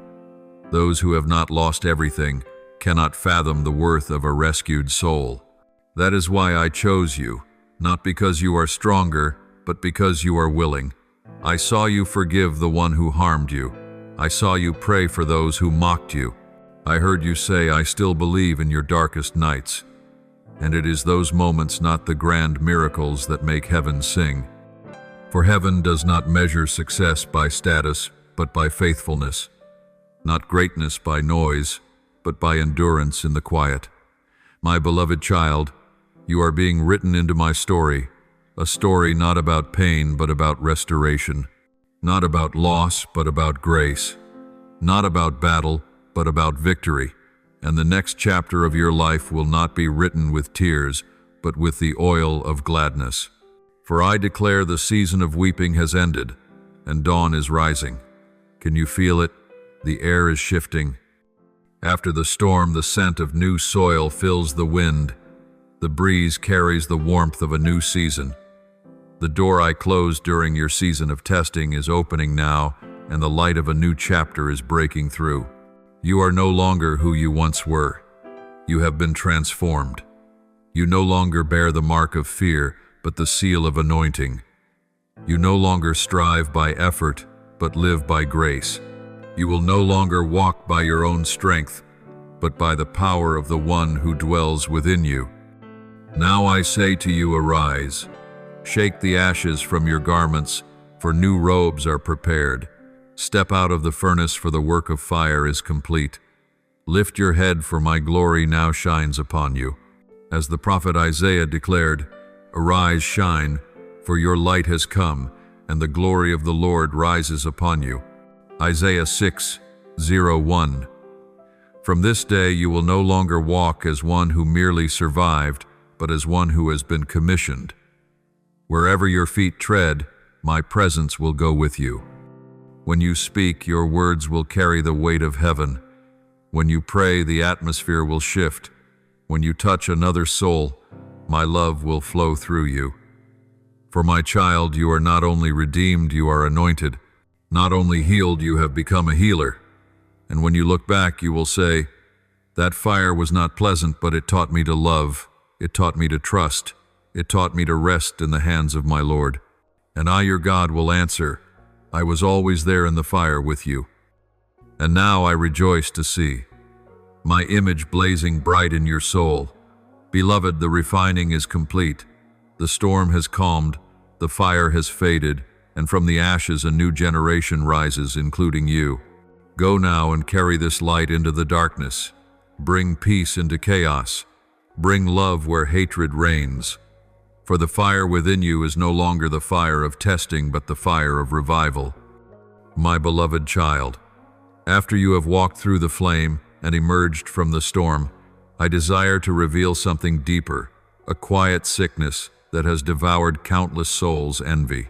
Those who have not lost everything cannot fathom the worth of a rescued soul. That is why I chose you, not because you are stronger, but because you are willing. I saw you forgive the one who harmed you. I saw you pray for those who mocked you. I heard you say, I still believe in your darkest nights. And it is those moments, not the grand miracles, that make heaven sing. For heaven does not measure success by status, but by faithfulness. Not greatness by noise, but by endurance in the quiet. My beloved child, you are being written into my story, a story not about pain, but about restoration. Not about loss, but about grace. Not about battle, but about victory. And the next chapter of your life will not be written with tears, but with the oil of gladness. For I declare the season of weeping has ended, and dawn is rising. Can you feel it? The air is shifting. After the storm, the scent of new soil fills the wind. The breeze carries the warmth of a new season. The door I closed during your season of testing is opening now, and the light of a new chapter is breaking through. You are no longer who you once were. You have been transformed. You no longer bear the mark of fear, but the seal of anointing. You no longer strive by effort, but live by grace. You will no longer walk by your own strength, but by the power of the one who dwells within you. Now I say to you, arise. Shake the ashes from your garments, for new robes are prepared. Step out of the furnace, for the work of fire is complete. Lift your head, for my glory now shines upon you. As the prophet Isaiah declared, arise, shine, for your light has come, and the glory of the Lord rises upon you. Isaiah 6:01. From this day you will no longer walk as one who merely survived, but as one who has been commissioned. Wherever your feet tread, my presence will go with you. When you speak, your words will carry the weight of heaven. When you pray, the atmosphere will shift. When you touch another soul, my love will flow through you. For my child, you are not only redeemed, you are anointed. Not only healed, you have become a healer. And when you look back, you will say, that fire was not pleasant, but it taught me to love. It taught me to trust. It taught me to rest in the hands of my Lord. And I, your God, will answer, I was always there in the fire with you. And now I rejoice to see my image blazing bright in your soul. Beloved, the refining is complete. The storm has calmed, the fire has faded, and from the ashes a new generation rises, including you. Go now and carry this light into the darkness. Bring peace into chaos. Bring love where hatred reigns. For the fire within you is no longer the fire of testing, but the fire of revival. My beloved child, after you have walked through the flame and emerged from the storm, I desire to reveal something deeper, a quiet sickness that has devoured countless souls' envy.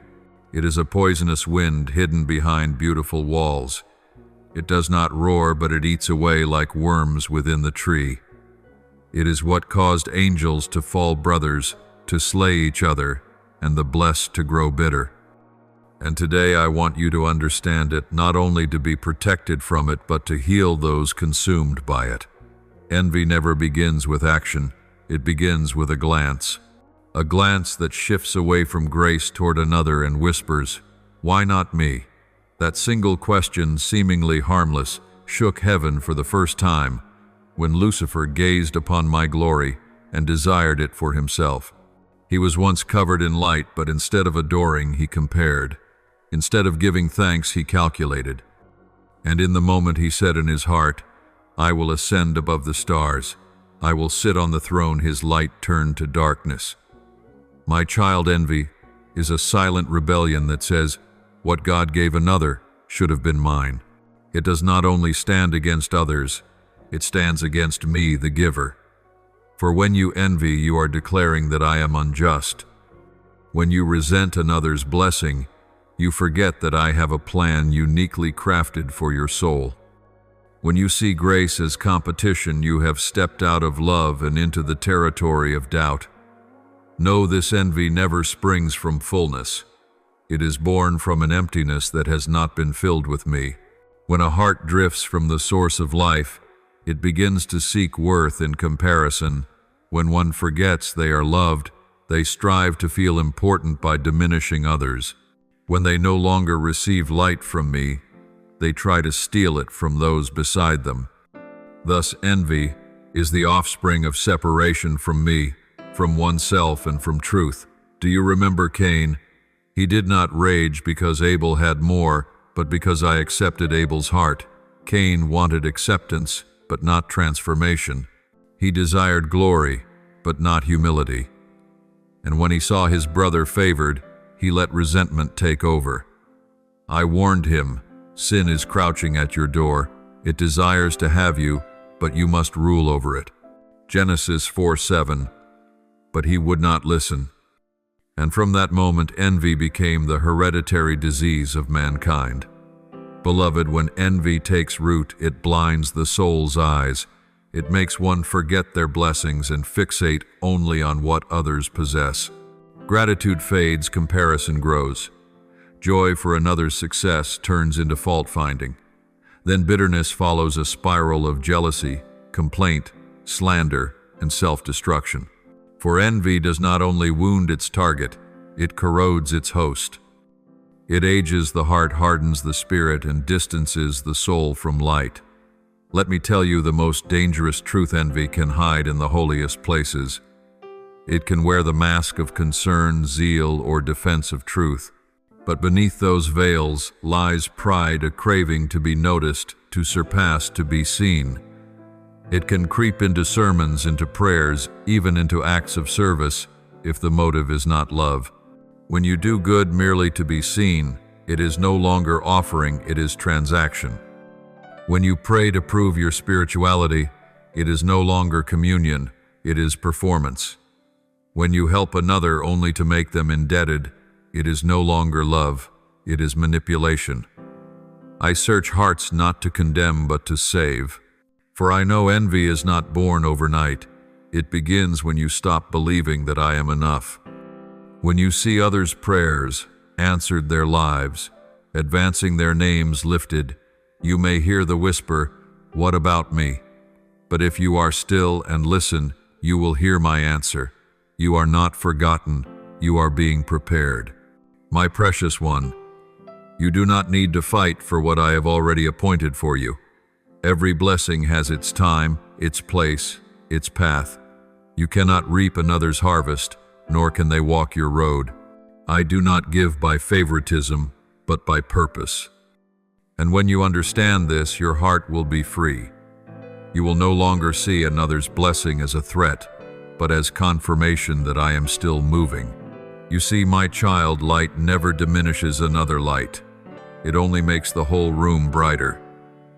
It is a poisonous wind hidden behind beautiful walls. It does not roar, but it eats away like worms within the tree. It is what caused angels to fall brothers, to slay each other, and the blessed to grow bitter. And today I want you to understand it, not only to be protected from it, but to heal those consumed by it. Envy never begins with action, it begins with a glance that shifts away from grace toward another and whispers, why not me? That single question, seemingly harmless, shook heaven for the first time, when Lucifer gazed upon my glory and desired it for himself. He was once covered in light, but instead of adoring, he compared. Instead of giving thanks, he calculated. And in the moment he said in his heart, I will ascend above the stars. I will sit on the throne his light turned to darkness. My child, envy is a silent rebellion that says, what God gave another should have been mine. It does not only stand against others, it stands against me, the giver. For when you envy, you are declaring that I am unjust. When you resent another's blessing, you forget that I have a plan uniquely crafted for your soul. When you see grace as competition, you have stepped out of love and into the territory of doubt. Know this envy never springs from fullness. It is born from an emptiness that has not been filled with me. When a heart drifts from the source of life, it begins to seek worth in comparison. When one forgets they are loved, they strive to feel important by diminishing others. When they no longer receive light from me, they try to steal it from those beside them. Thus, envy is the offspring of separation from me, from oneself and from truth. Do you remember Cain? He did not rage because Abel had more, but because I accepted Abel's heart. Cain wanted acceptance, but not transformation. He desired glory, but not humility. And when he saw his brother favored, he let resentment take over. I warned him, sin is crouching at your door. It desires to have you, but you must rule over it. Genesis 4:7. But he would not listen. And from that moment, envy became the hereditary disease of mankind. Beloved, when envy takes root, it blinds the soul's eyes. It makes one forget their blessings and fixate only on what others possess. Gratitude fades, comparison grows. Joy for another's success turns into fault-finding. Then bitterness follows a spiral of jealousy, complaint, slander, and self-destruction. For envy does not only wound its target, it corrodes its host. It ages the heart, hardens the spirit, and distances the soul from light. Let me tell you the most dangerous truth: envy can hide in the holiest places. It can wear the mask of concern, zeal, or defense of truth. But beneath those veils lies pride, a craving to be noticed, to surpass, to be seen. It can creep into sermons, into prayers, even into acts of service, if the motive is not love. When you do good merely to be seen, it is no longer offering, it is transaction. When you pray to prove your spirituality, it is no longer communion, it is performance. When you help another only to make them indebted, it is no longer love, it is manipulation. I search hearts not to condemn but to save. For I know envy is not born overnight. It begins when you stop believing that I am enough. When you see others' prayers answered, their lives, advancing, their names lifted, you may hear the whisper, "What about me?" But if you are still and listen, you will hear my answer. You are not forgotten, you are being prepared. My precious one, you do not need to fight for what I have already appointed for you. Every blessing has its time, its place, its path. You cannot reap another's harvest, nor can they walk your road. I do not give by favoritism, but by purpose. And when you understand this, your heart will be free. You will no longer see another's blessing as a threat, but as confirmation that I am still moving. You see, my child, light never diminishes another light. It only makes the whole room brighter.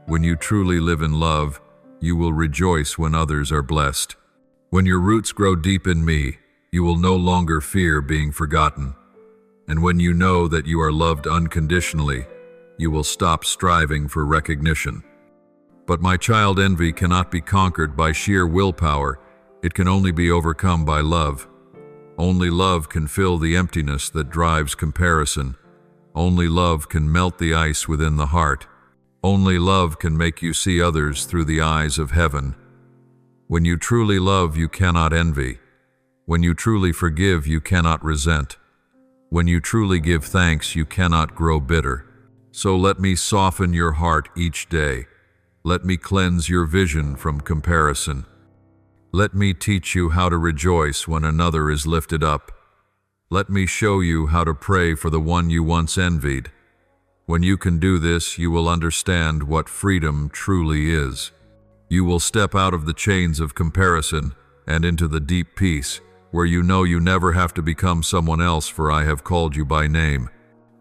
When you truly live in love, you will rejoice when others are blessed. When your roots grow deep in me, you will no longer fear being forgotten. And when you know that you are loved unconditionally, you will stop striving for recognition. But my child, envy cannot be conquered by sheer willpower. It can only be overcome by love. Only love can fill the emptiness that drives comparison. Only love can melt the ice within the heart. Only love can make you see others through the eyes of heaven. When you truly love, you cannot envy. When you truly forgive, you cannot resent. When you truly give thanks, you cannot grow bitter. So let me soften your heart each day. Let me cleanse your vision from comparison. Let me teach you how to rejoice when another is lifted up. Let me show you how to pray for the one you once envied. When you can do this, you will understand what freedom truly is. You will step out of the chains of comparison and into the deep peace, where you know you never have to become someone else, for I have called you by name.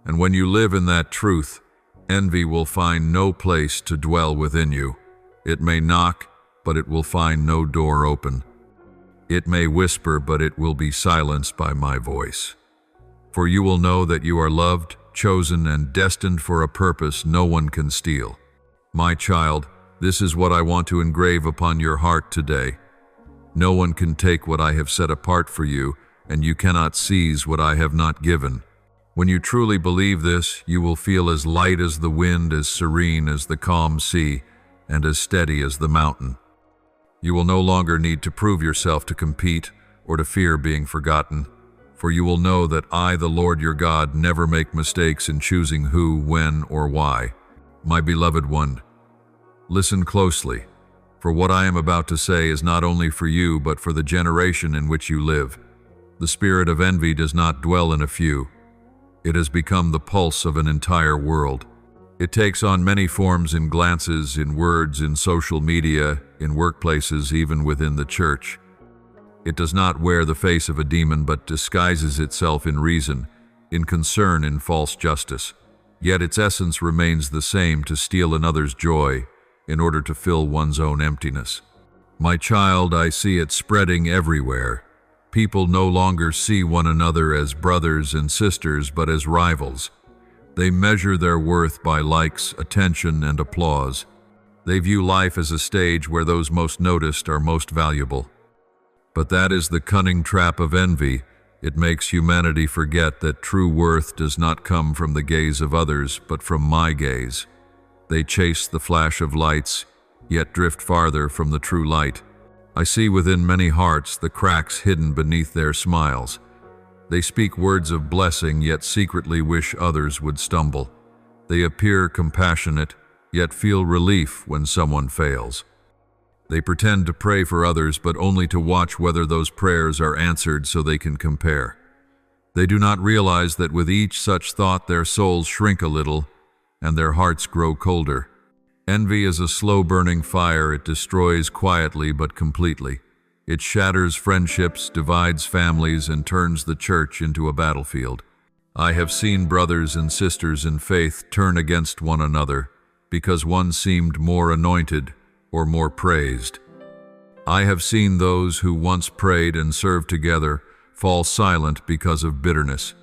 And when you live in that truth, envy will find no place to dwell within you. It may knock, but it will find no door open. It may whisper, but it will be silenced by my voice. For you will know that you are loved, chosen, and destined for a purpose no one can steal. My child, this is what I want to engrave upon your heart today. No one can take what I have set apart for you, and you cannot seize what I have not given. When you truly believe this, you will feel as light as the wind, as serene as the calm sea, and as steady as the mountain. You will no longer need to prove yourself to compete or to fear being forgotten, for you will know that I, the Lord your God, never make mistakes in choosing who, when, or why. My beloved one, listen closely, for what I am about to say is not only for you, but for the generation in which you live. The spirit of envy does not dwell in a few. It has become the pulse of an entire world. It takes on many forms in glances, in words, in social media, in workplaces, even within the church. It does not wear the face of a demon, but disguises itself in reason, in concern, in false justice. Yet its essence remains the same: to steal another's joy in order to fill one's own emptiness. My child, I see it spreading everywhere. People no longer see one another as brothers and sisters, but as rivals. They measure their worth by likes, attention, and applause. They view life as a stage where those most noticed are most valuable. But that is the cunning trap of envy. It makes humanity forget that true worth does not come from the gaze of others, but from my gaze. They chase the flash of lights, yet drift farther from the true light. I see within many hearts the cracks hidden beneath their smiles. They speak words of blessing, yet secretly wish others would stumble. They appear compassionate, yet feel relief when someone fails. They pretend to pray for others, but only to watch whether those prayers are answered so they can compare. They do not realize that with each such thought their souls shrink a little and their hearts grow colder. Envy is a slow-burning fire. It destroys quietly but completely. It shatters friendships, divides families, and turns the church into a battlefield. I have seen brothers and sisters in faith turn against one another because one seemed more anointed or more praised. I have seen those who once prayed and served together fall silent because of bitterness.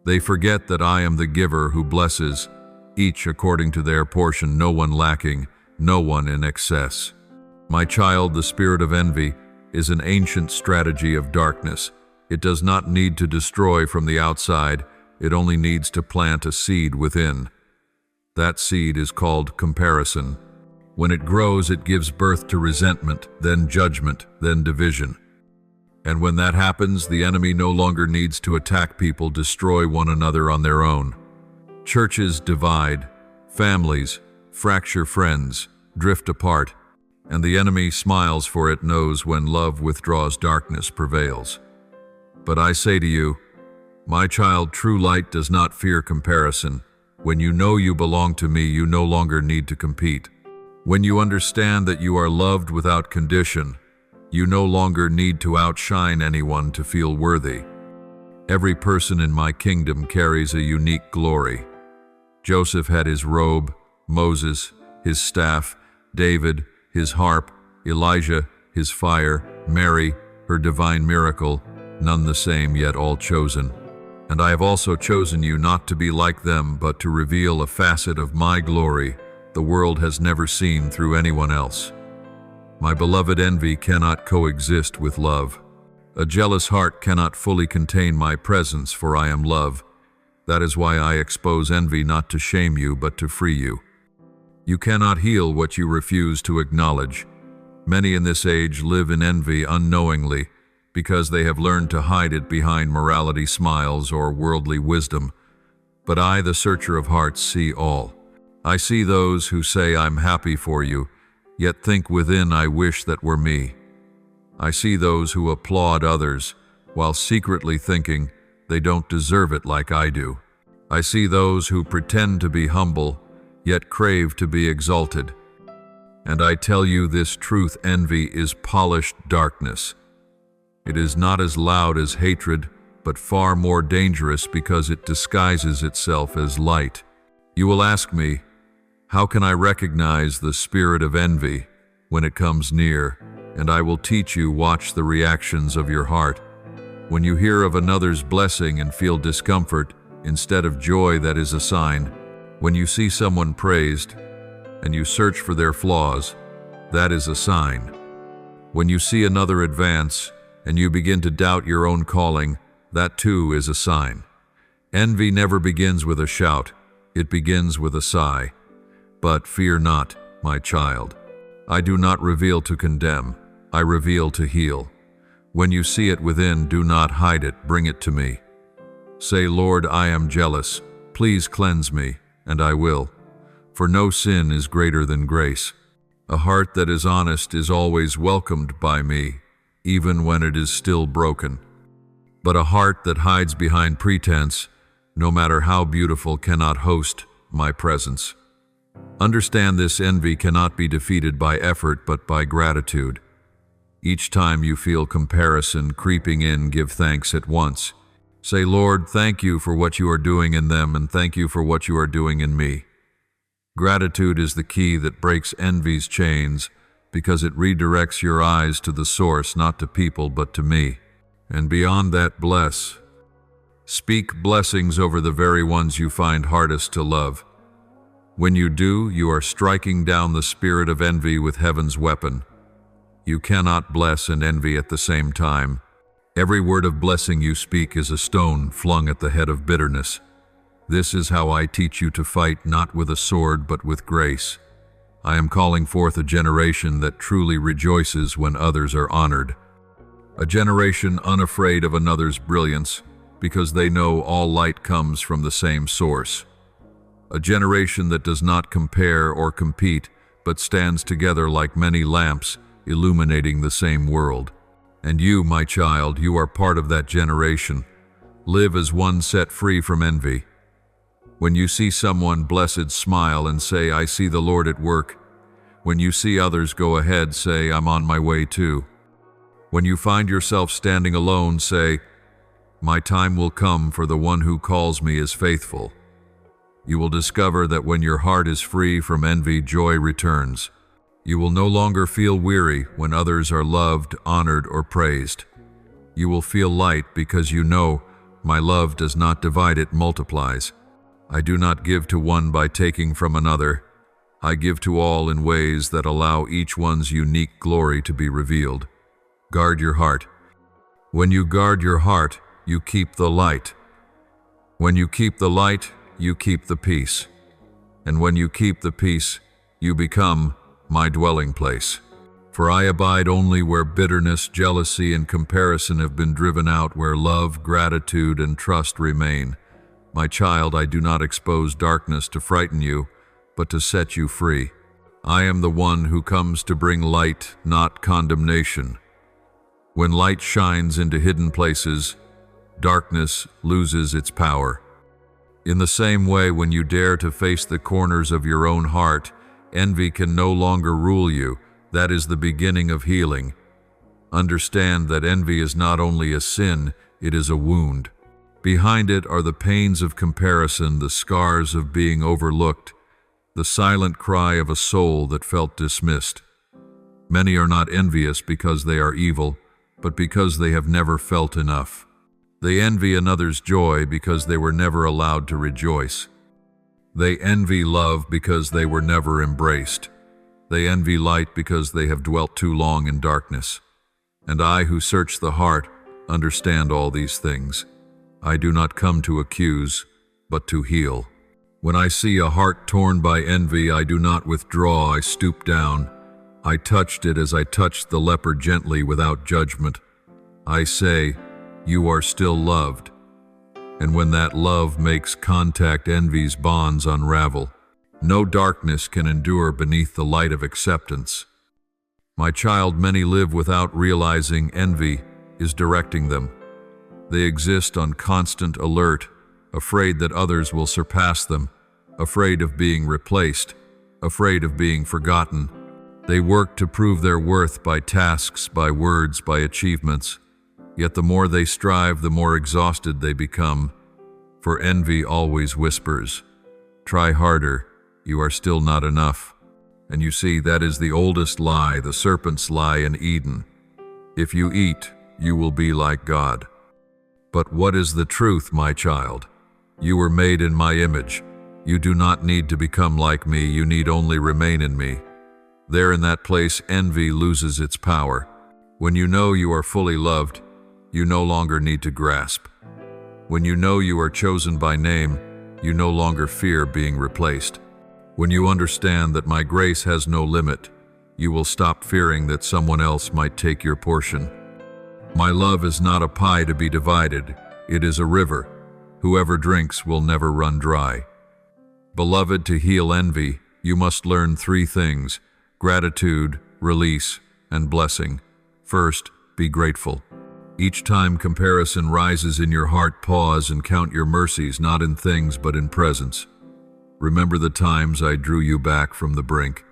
They forget that I am the giver who blesses, each according to their portion, no one lacking, no one in excess. My child, the spirit of envy is an ancient strategy of darkness. It does not need to destroy from the outside, it only needs to plant a seed within. That seed is called comparison. When it grows, it gives birth to resentment, then judgment, then division. And when that happens, the enemy no longer needs to attack people, destroy one another on their own. Churches divide, families fracture, friends drift apart, and the enemy smiles, for it knows when love withdraws, darkness prevails. But I say to you, my child, true light does not fear comparison. When you know you belong to me, you no longer need to compete. When you understand that you are loved without condition, you no longer need to outshine anyone to feel worthy. Every person in my kingdom carries a unique glory. Joseph had his robe, Moses his staff, David his harp, Elijah his fire, Mary her divine miracle, none the same, yet all chosen. And I have also chosen you not to be like them, but to reveal a facet of my glory the world has never seen through anyone else. My beloved, envy cannot coexist with love. A jealous heart cannot fully contain my presence, for I am love. That is why I expose envy, not to shame you, but to free you. You cannot heal what you refuse to acknowledge. Many in this age live in envy unknowingly, because they have learned to hide it behind morality smiles or worldly wisdom. But I, the searcher of hearts, see all. I see those who say I'm happy for you, yet think within I wish that were me. I see those who applaud others, while secretly thinking they don't deserve it like I do. I see those who pretend to be humble, yet crave to be exalted. And I tell you this truth: envy is polished darkness. It is not as loud as hatred, but far more dangerous because it disguises itself as light. You will ask me, how can I recognize the spirit of envy when it comes near? And I will teach you. Watch the reactions of your heart. When you hear of another's blessing and feel discomfort instead of joy, that is a sign. When you see someone praised and you search for their flaws, that is a sign. When you see another advance and you begin to doubt your own calling, that too is a sign. Envy never begins with a shout, it begins with a sigh. But fear not, my child. I do not reveal to condemn, I reveal to heal. When you see it within, do not hide it, bring it to me. Say, Lord, I am jealous. Please cleanse me, and I will. For no sin is greater than grace. A heart that is honest is always welcomed by me, even when it is still broken. But a heart that hides behind pretense, no matter how beautiful, cannot host my presence. Understand this: envy cannot be defeated by effort, but by gratitude. Each time you feel comparison creeping in, give thanks at once. Say, Lord, thank you for what you are doing in them, and thank you for what you are doing in me. Gratitude is the key that breaks envy's chains, because it redirects your eyes to the source, not to people, but to me. And beyond that, bless. Speak blessings over the very ones you find hardest to love. When you do, you are striking down the spirit of envy with heaven's weapon. You cannot bless and envy at the same time. Every word of blessing you speak is a stone flung at the head of bitterness. This is how I teach you to fight, not with a sword, but with grace. I am calling forth a generation that truly rejoices when others are honored. A generation unafraid of another's brilliance, because they know all light comes from the same source. A generation that does not compare or compete, but stands together like many lamps, illuminating the same world. And you, my child, you are part of that generation. Live as one set free from envy. When you see someone blessed, smile and say, I see the Lord at work. When you see others go ahead, say, I'm on my way too. When you find yourself standing alone, say, my time will come, for the one who calls me is faithful. You will discover that when your heart is free from envy, joy returns. You will no longer feel weary when others are loved, honored, or praised. You will feel light because you know, my love does not divide, it multiplies. I do not give to one by taking from another. I give to all in ways that allow each one's unique glory to be revealed. Guard your heart. When you guard your heart, you keep the light. When you keep the light, you keep the peace. And when you keep the peace, you become my dwelling place. For I abide only where bitterness, jealousy, and comparison have been driven out, where love, gratitude, and trust remain. My child, I do not expose darkness to frighten you, but to set you free. I am the one who comes to bring light, not condemnation. When light shines into hidden places, darkness loses its power. In the same way, when you dare to face the corners of your own heart, envy can no longer rule you. That is the beginning of healing. Understand that envy is not only a sin, it is a wound. Behind it are the pains of comparison, the scars of being overlooked, the silent cry of a soul that felt dismissed. Many are not envious because they are evil, but because they have never felt enough. They envy another's joy because they were never allowed to rejoice. They envy love because they were never embraced. They envy light because they have dwelt too long in darkness. And I, who search the heart, understand all these things. I do not come to accuse, but to heal. When I see a heart torn by envy, I do not withdraw, I stoop down. I touched it as I touched the leper, gently, without judgment. I say, you are still loved. And when that love makes contact, envy's bonds unravel. No darkness can endure beneath the light of acceptance. My child, many live without realizing envy is directing them. They exist on constant alert, afraid that others will surpass them, afraid of being replaced, afraid of being forgotten. They work to prove their worth by tasks, by words, by achievements. Yet the more they strive, the more exhausted they become. For envy always whispers, "Try harder, you are still not enough." And you see, that is the oldest lie, the serpent's lie in Eden. If you eat, you will be like God. But what is the truth, my child? You were made in my image. You do not need to become like me, you need only remain in me. There in that place, envy loses its power. When you know you are fully loved, you no longer need to grasp. When you know you are chosen by name, you no longer fear being replaced. When you understand that my grace has no limit, you will stop fearing that someone else might take your portion. My love is not a pie to be divided, it is a river. Whoever drinks will never run dry. Beloved, to heal envy, you must learn 3 things: gratitude, release, and blessing. First, be grateful. Each time comparison rises in your heart, pause and count your mercies, not in things but in presence. Remember the times I drew you back from the brink.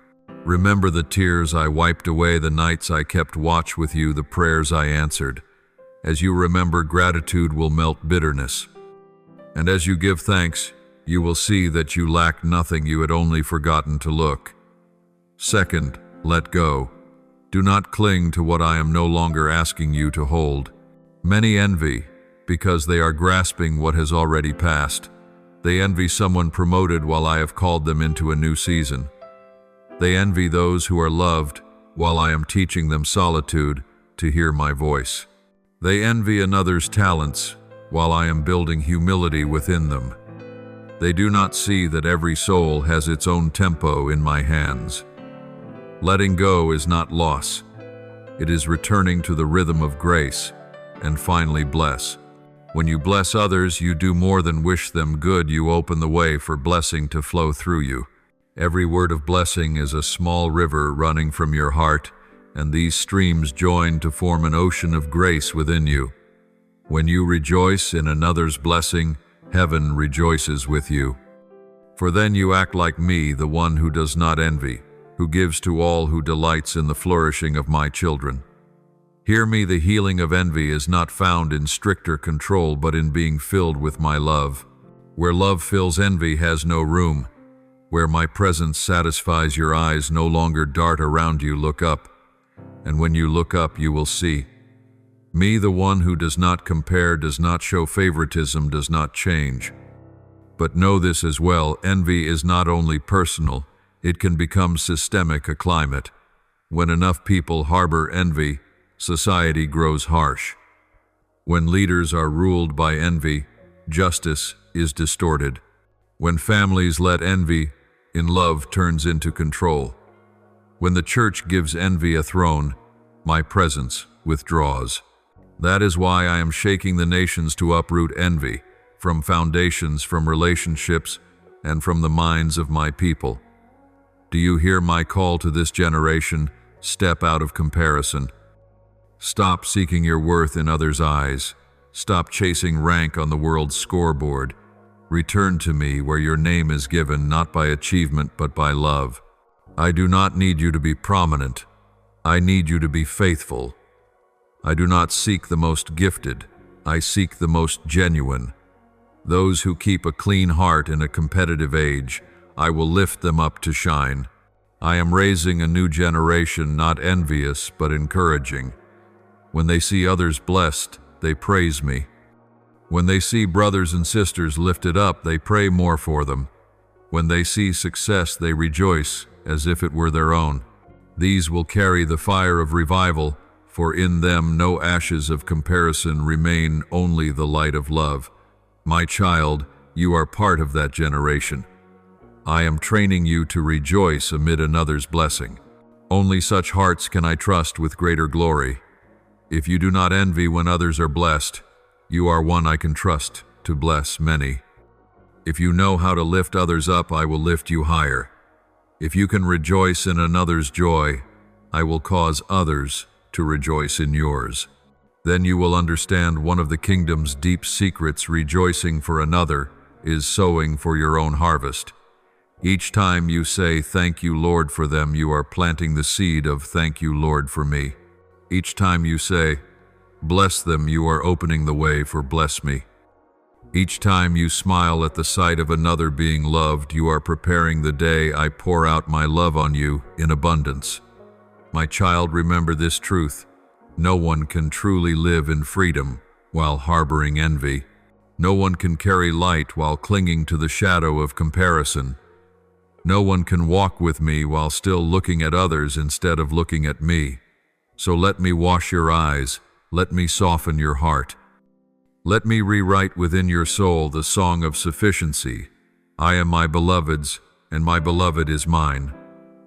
Remember the tears I wiped away, the nights I kept watch with you, the prayers I answered. As you remember, gratitude will melt bitterness. And as you give thanks, you will see that you lack nothing, you had only forgotten to look. Second, let go. Do not cling to what I am no longer asking you to hold. Many envy because they are grasping what has already passed. They envy someone promoted while I have called them into a new season. They envy those who are loved while I am teaching them solitude to hear my voice. They envy another's talents while I am building humility within them. They do not see that every soul has its own tempo in my hands. Letting go is not loss. It is returning to the rhythm of grace. And finally, bless. When you bless others, you do more than wish them good, you open the way for blessing to flow through you. Every word of blessing is a small river running from your heart, and these streams join to form an ocean of grace within you. When you rejoice in another's blessing, heaven rejoices with you. For then you act like me, the one who does not envy, who gives to all, who delights in the flourishing of my children. Hear me, the healing of envy is not found in stricter control, but in being filled with my love. Where love fills, envy has no room. Where my presence satisfies, your eyes no longer dart around you, look up. And when you look up, you will see me, the one who does not compare, does not show favoritism, does not change. But know this as well, envy is not only personal, it can become systemic, a climate. When enough people harbor envy, society grows harsh. When leaders are ruled by envy, justice is distorted. When families let envy in love turns into control. When the church gives envy a throne, my presence withdraws. That is why I am shaking the nations to uproot envy from foundations, from relationships, and from the minds of my people. Do you hear my call to this generation? Step out of comparison. Stop seeking your worth in others' eyes. Stop chasing rank on the world's scoreboard. Return to me where your name is given, not by achievement but by love. I do not need you to be prominent. I need you to be faithful. I do not seek the most gifted. I seek the most genuine. Those who keep a clean heart in a competitive age, I will lift them up to shine. I am raising a new generation, not envious but encouraging. When they see others blessed, they praise me. When they see brothers and sisters lifted up, they pray more for them. When they see success, they rejoice as if it were their own. These will carry the fire of revival, for in them no ashes of comparison remain, only the light of love. My child, you are part of that generation. I am training you to rejoice amid another's blessing. Only such hearts can I trust with greater glory. If you do not envy when others are blessed, you are one I can trust to bless many. If you know how to lift others up, I will lift you higher. If you can rejoice in another's joy, I will cause others to rejoice in yours. Then you will understand one of the kingdom's deep secrets. Rejoicing for another is sowing for your own harvest. Each time you say, "Thank you, Lord," for them, you are planting the seed of "Thank you, Lord," for me. Each time you say, "Bless them," you are opening the way for "Bless me." Each time you smile at the sight of another being loved, you are preparing the day I pour out my love on you in abundance. My child, remember this truth. No one can truly live in freedom while harboring envy. No one can carry light while clinging to the shadow of comparison. No one can walk with me while still looking at others instead of looking at me. So let me wash your eyes. Let me soften your heart. Let me rewrite within your soul the song of sufficiency. I am my beloved's, and my beloved is mine.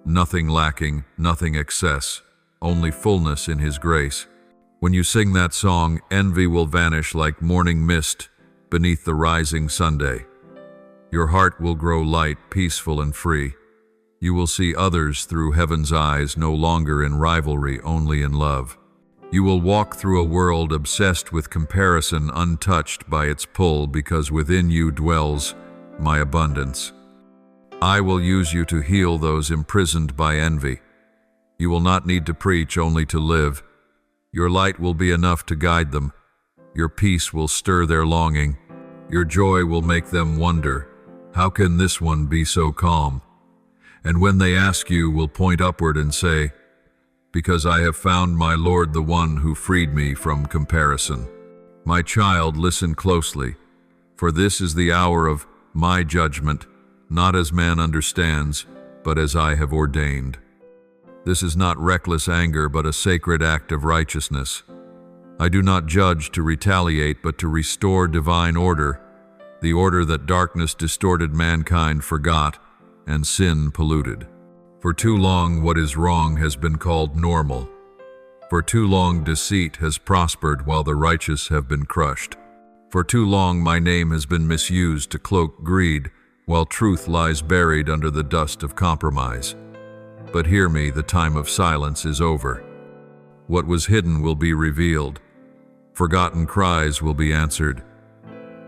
Nothing lacking, nothing excess, only fullness in his grace. When you sing that song, envy will vanish like morning mist beneath the rising Sunday. Your heart will grow light, peaceful, and free. You will see others through heaven's eyes, no longer in rivalry, only in love. You will walk through a world obsessed with comparison, untouched by its pull, because within you dwells my abundance. I will use you to heal those imprisoned by envy. You will not need to preach, only to live. Your light will be enough to guide them. Your peace will stir their longing. Your joy will make them wonder, "How can this one be so calm?" And when they ask you, will point upward and say, "Because I have found my Lord, the one who freed me from comparison." My child, listen closely, for this is the hour of my judgment, not as man understands, but as I have ordained. This is not reckless anger, but a sacred act of righteousness. I do not judge to retaliate, but to restore divine order, the order that darkness distorted, mankind forgot, and sin polluted. For too long, what is wrong has been called normal. For too long, deceit has prospered while the righteous have been crushed. For too long, my name has been misused to cloak greed, while truth lies buried under the dust of compromise. But hear me, the time of silence is over. What was hidden will be revealed. Forgotten cries will be answered.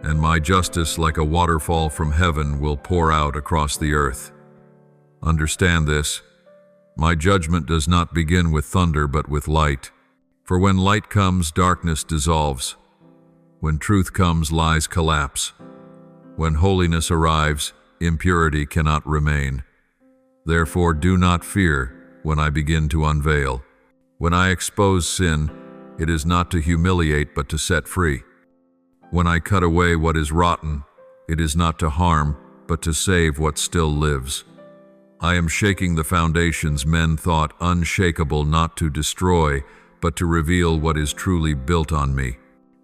And my justice, like a waterfall from heaven, will pour out across the earth. Understand this. My judgment does not begin with thunder, but with light. For when light comes, darkness dissolves. When truth comes, lies collapse. When holiness arrives, impurity cannot remain. Therefore, do not fear when I begin to unveil. When I expose sin, it is not to humiliate, but to set free. When I cut away what is rotten, it is not to harm, but to save what still lives. I am shaking the foundations men thought unshakable, not to destroy, but to reveal what is truly built on me.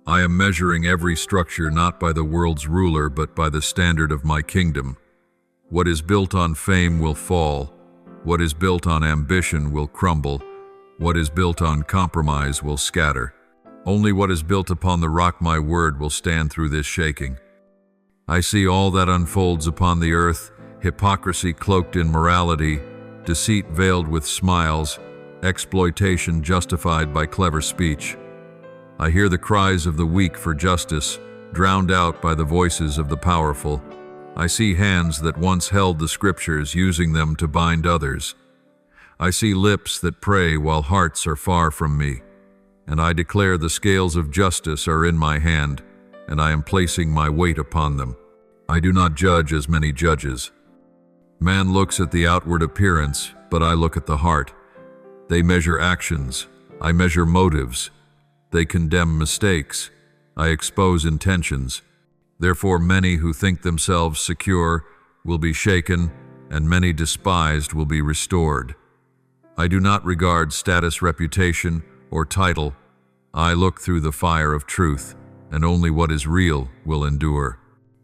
I am measuring every structure not by the world's ruler, but by the standard of my kingdom. What is built on fame will fall. What is built on ambition will crumble. What is built on compromise will scatter. Only what is built upon the rock, my word, will stand through this shaking. I see all that unfolds upon the earth, hypocrisy cloaked in morality, deceit veiled with smiles, exploitation justified by clever speech. I hear the cries of the weak for justice, drowned out by the voices of the powerful. I see hands that once held the scriptures, using them to bind others. I see lips that pray while hearts are far from me. And I declare the scales of justice are in my hand, and I am placing my weight upon them. I do not judge as many judges. Man looks at the outward appearance, but I look at the heart. They measure actions, I measure motives. They condemn mistakes, I expose intentions. Therefore many who think themselves secure will be shaken, and many despised will be restored. I do not regard status, reputation, or title. I look through the fire of truth, and only what is real will endure.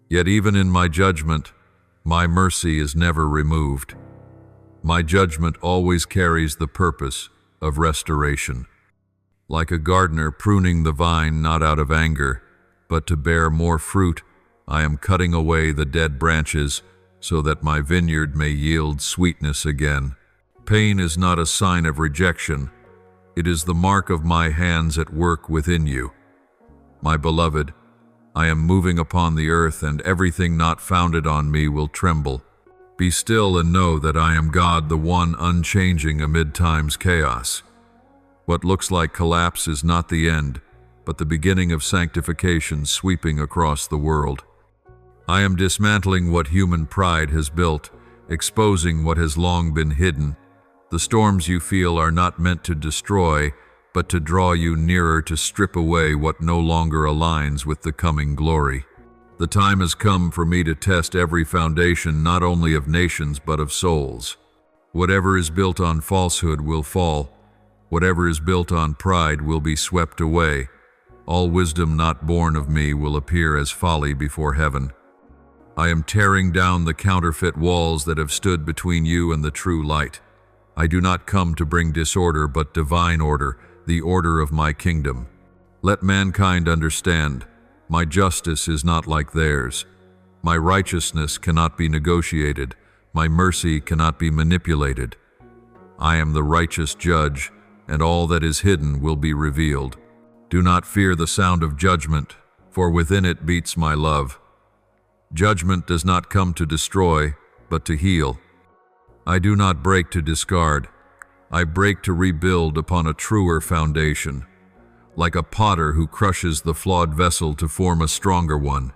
Yet even in my judgment, my mercy is never removed. My judgment always carries the purpose of restoration. Like a gardener pruning the vine not out of anger, but to bear more fruit I am cutting away the dead branches so that my vineyard may yield sweetness again. Pain is not a sign of rejection. It is the mark of my hands at work within you. My beloved, I am moving upon the earth, and everything not founded on me will tremble. Be still and know that I am God, the one unchanging amid time's chaos. What looks like collapse is not the end, but the beginning of sanctification sweeping across the world. I am dismantling what human pride has built, exposing what has long been hidden. The storms you feel are not meant to destroy, but to draw you nearer, to strip away what no longer aligns with the coming glory. The time has come for me to test every foundation, not only of nations but of souls. Whatever is built on falsehood will fall. Whatever is built on pride will be swept away. All wisdom not born of me will appear as folly before heaven. I am tearing down the counterfeit walls that have stood between you and the true light. I do not come to bring disorder, but divine order, the order of my kingdom. Let mankind understand, my justice is not like theirs. My righteousness cannot be negotiated. My mercy cannot be manipulated. I am the righteous judge, and all that is hidden will be revealed. Do not fear the sound of judgment, for within it beats my love. Judgment does not come to destroy, but to heal. I do not break to discard. I break to rebuild upon a truer foundation, like a potter who crushes the flawed vessel to form a stronger one.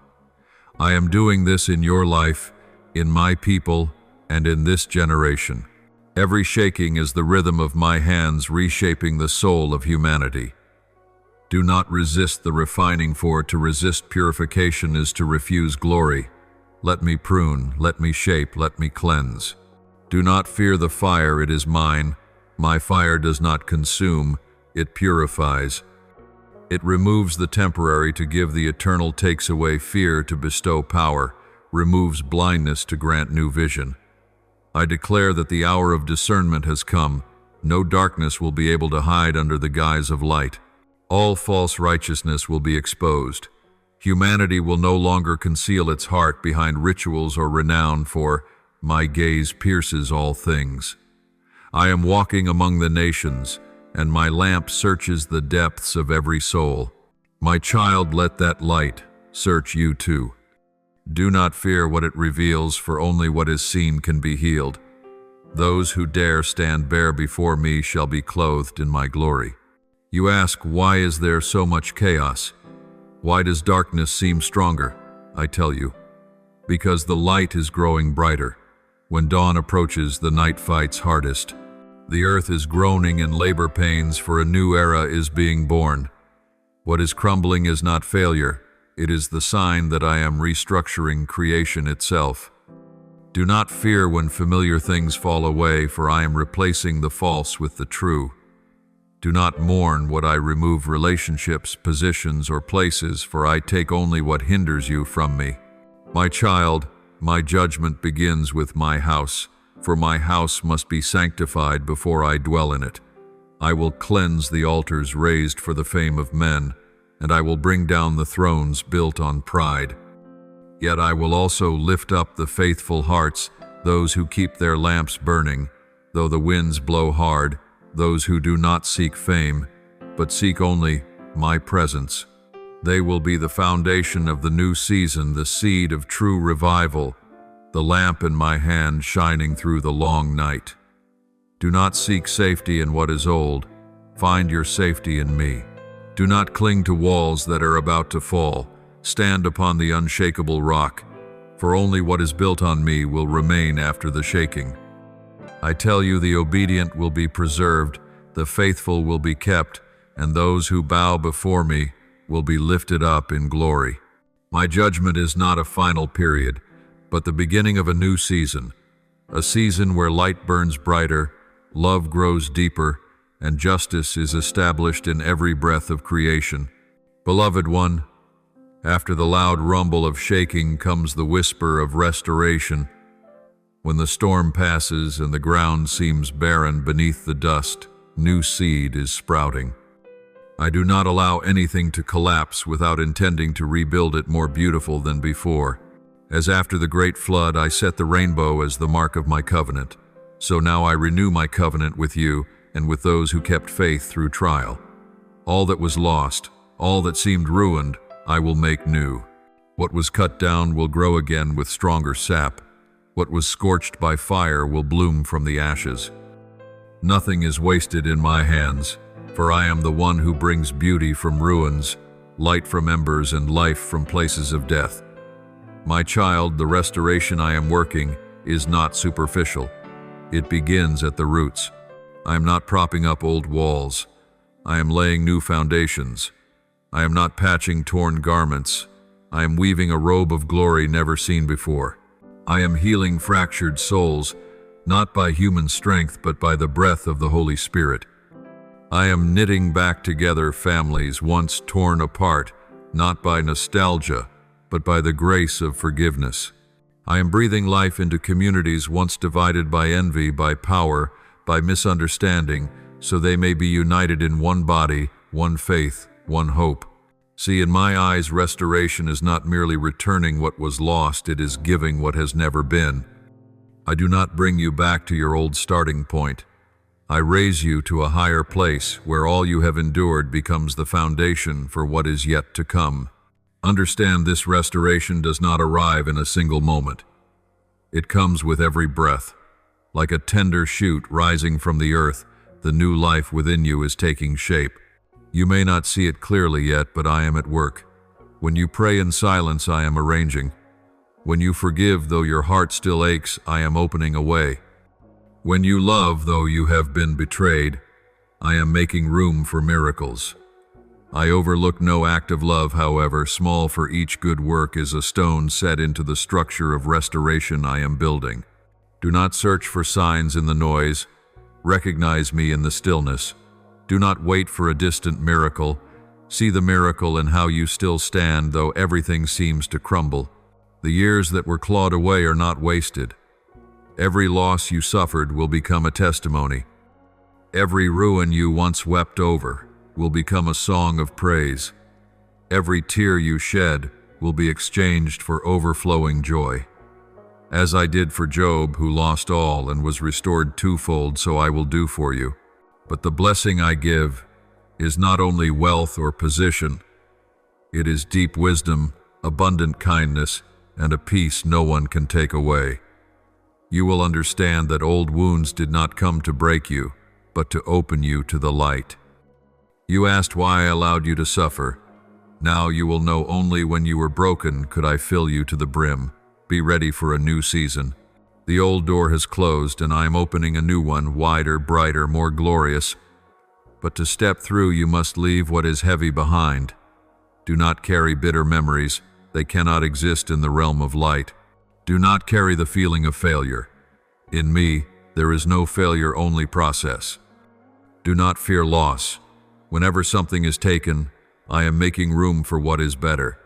I am doing this in your life, in my people, and in this generation. Every shaking is the rhythm of my hands reshaping the soul of humanity. Do not resist the refining, for to resist purification is to refuse glory. Let me prune, let me shape, let me cleanse. Do not fear the fire, it is mine. My fire does not consume, it purifies. It removes the temporary to give the eternal, takes away fear to bestow power, removes blindness to grant new vision. I declare that the hour of discernment has come. No darkness will be able to hide under the guise of light. All false righteousness will be exposed. Humanity will no longer conceal its heart behind rituals or renown, for my gaze pierces all things. I am walking among the nations, and my lamp searches the depths of every soul. My child, let that light search you too. Do not fear what it reveals, for only what is seen can be healed. Those who dare stand bare before me shall be clothed in my glory. You ask, why is there so much chaos? Why does darkness seem stronger? I tell you, because the light is growing brighter. When dawn approaches, the night fights hardest. The earth is groaning in labor pains, for a new era is being born. What is crumbling is not failure. It is the sign that I am restructuring creation itself. Do not fear when familiar things fall away, for I am replacing the false with the true. Do not mourn what I remove relationships, positions, or places, for I take only what hinders you from me. My child, my judgment begins with my house, for my house must be sanctified before I dwell in it. I will cleanse the altars raised for the fame of men, and I will bring down the thrones built on pride. Yet I will also lift up the faithful hearts, those who keep their lamps burning, though the winds blow hard, those who do not seek fame, but seek only my presence. They will be the foundation of the new season, the seed of true revival, the lamp in my hand shining through the long night. Do not seek safety in what is old. Find your safety in me. Do not cling to walls that are about to fall. Stand upon the unshakable rock, for only what is built on me will remain after the shaking. I tell you, the obedient will be preserved, the faithful will be kept, and those who bow before me will be lifted up in glory. My judgment is not a final period, but the beginning of a new season, a season where light burns brighter, love grows deeper, and justice is established in every breath of creation. Beloved one, after the loud rumble of shaking comes the whisper of restoration. When the storm passes and the ground seems barren beneath the dust, new seed is sprouting. I do not allow anything to collapse without intending to rebuild it more beautiful than before. As after the great flood I set the rainbow as the mark of my covenant, so now I renew my covenant with you and with those who kept faith through trial. All that was lost, all that seemed ruined, I will make new. What was cut down will grow again with stronger sap. What was scorched by fire will bloom from the ashes. Nothing is wasted in my hands, for I am the one who brings beauty from ruins, light from embers, and life from places of death. My child, the restoration I am working is not superficial. It begins at the roots. I am not propping up old walls. I am laying new foundations. I am not patching torn garments. I am weaving a robe of glory never seen before. I am healing fractured souls, not by human strength, but by the breath of the Holy Spirit. I am knitting back together families once torn apart, not by nostalgia, but by the grace of forgiveness. I am breathing life into communities once divided by envy, by power, by misunderstanding, so they may be united in one body, one faith, one hope. See, in my eyes, restoration is not merely returning what was lost, it is giving what has never been. I do not bring you back to your old starting point. I raise you to a higher place where all you have endured becomes the foundation for what is yet to come. Understand, this restoration does not arrive in a single moment. It comes with every breath. Like a tender shoot rising from the earth, the new life within you is taking shape. You may not see it clearly yet, but I am at work. When you pray in silence, I am arranging. When you forgive, though your heart still aches, I am opening a way. When you love, though you have been betrayed, I am making room for miracles. I overlook no act of love, however small, for each good work is a stone set into the structure of restoration I am building. Do not search for signs in the noise. Recognize me in the stillness. Do not wait for a distant miracle. See the miracle in how you still stand, though everything seems to crumble. The years that were clawed away are not wasted. Every loss you suffered will become a testimony. Every ruin you once wept over will become a song of praise. Every tear you shed will be exchanged for overflowing joy. As I did for Job, who lost all and was restored twofold, so I will do for you. But the blessing I give is not only wealth or position. It is deep wisdom, abundant kindness, and a peace no one can take away. You will understand that old wounds did not come to break you, but to open you to the light. You asked why I allowed you to suffer. Now you will know, only when you were broken could I fill you to the brim. Be ready for a new season. The old door has closed, and I am opening a new one, wider, brighter, more glorious. But to step through, you must leave what is heavy behind. Do not carry bitter memories. They cannot exist in the realm of light. Do not carry the feeling of failure. In me, there is no failure, only process. Do not fear loss. Whenever something is taken, I am making room for what is better.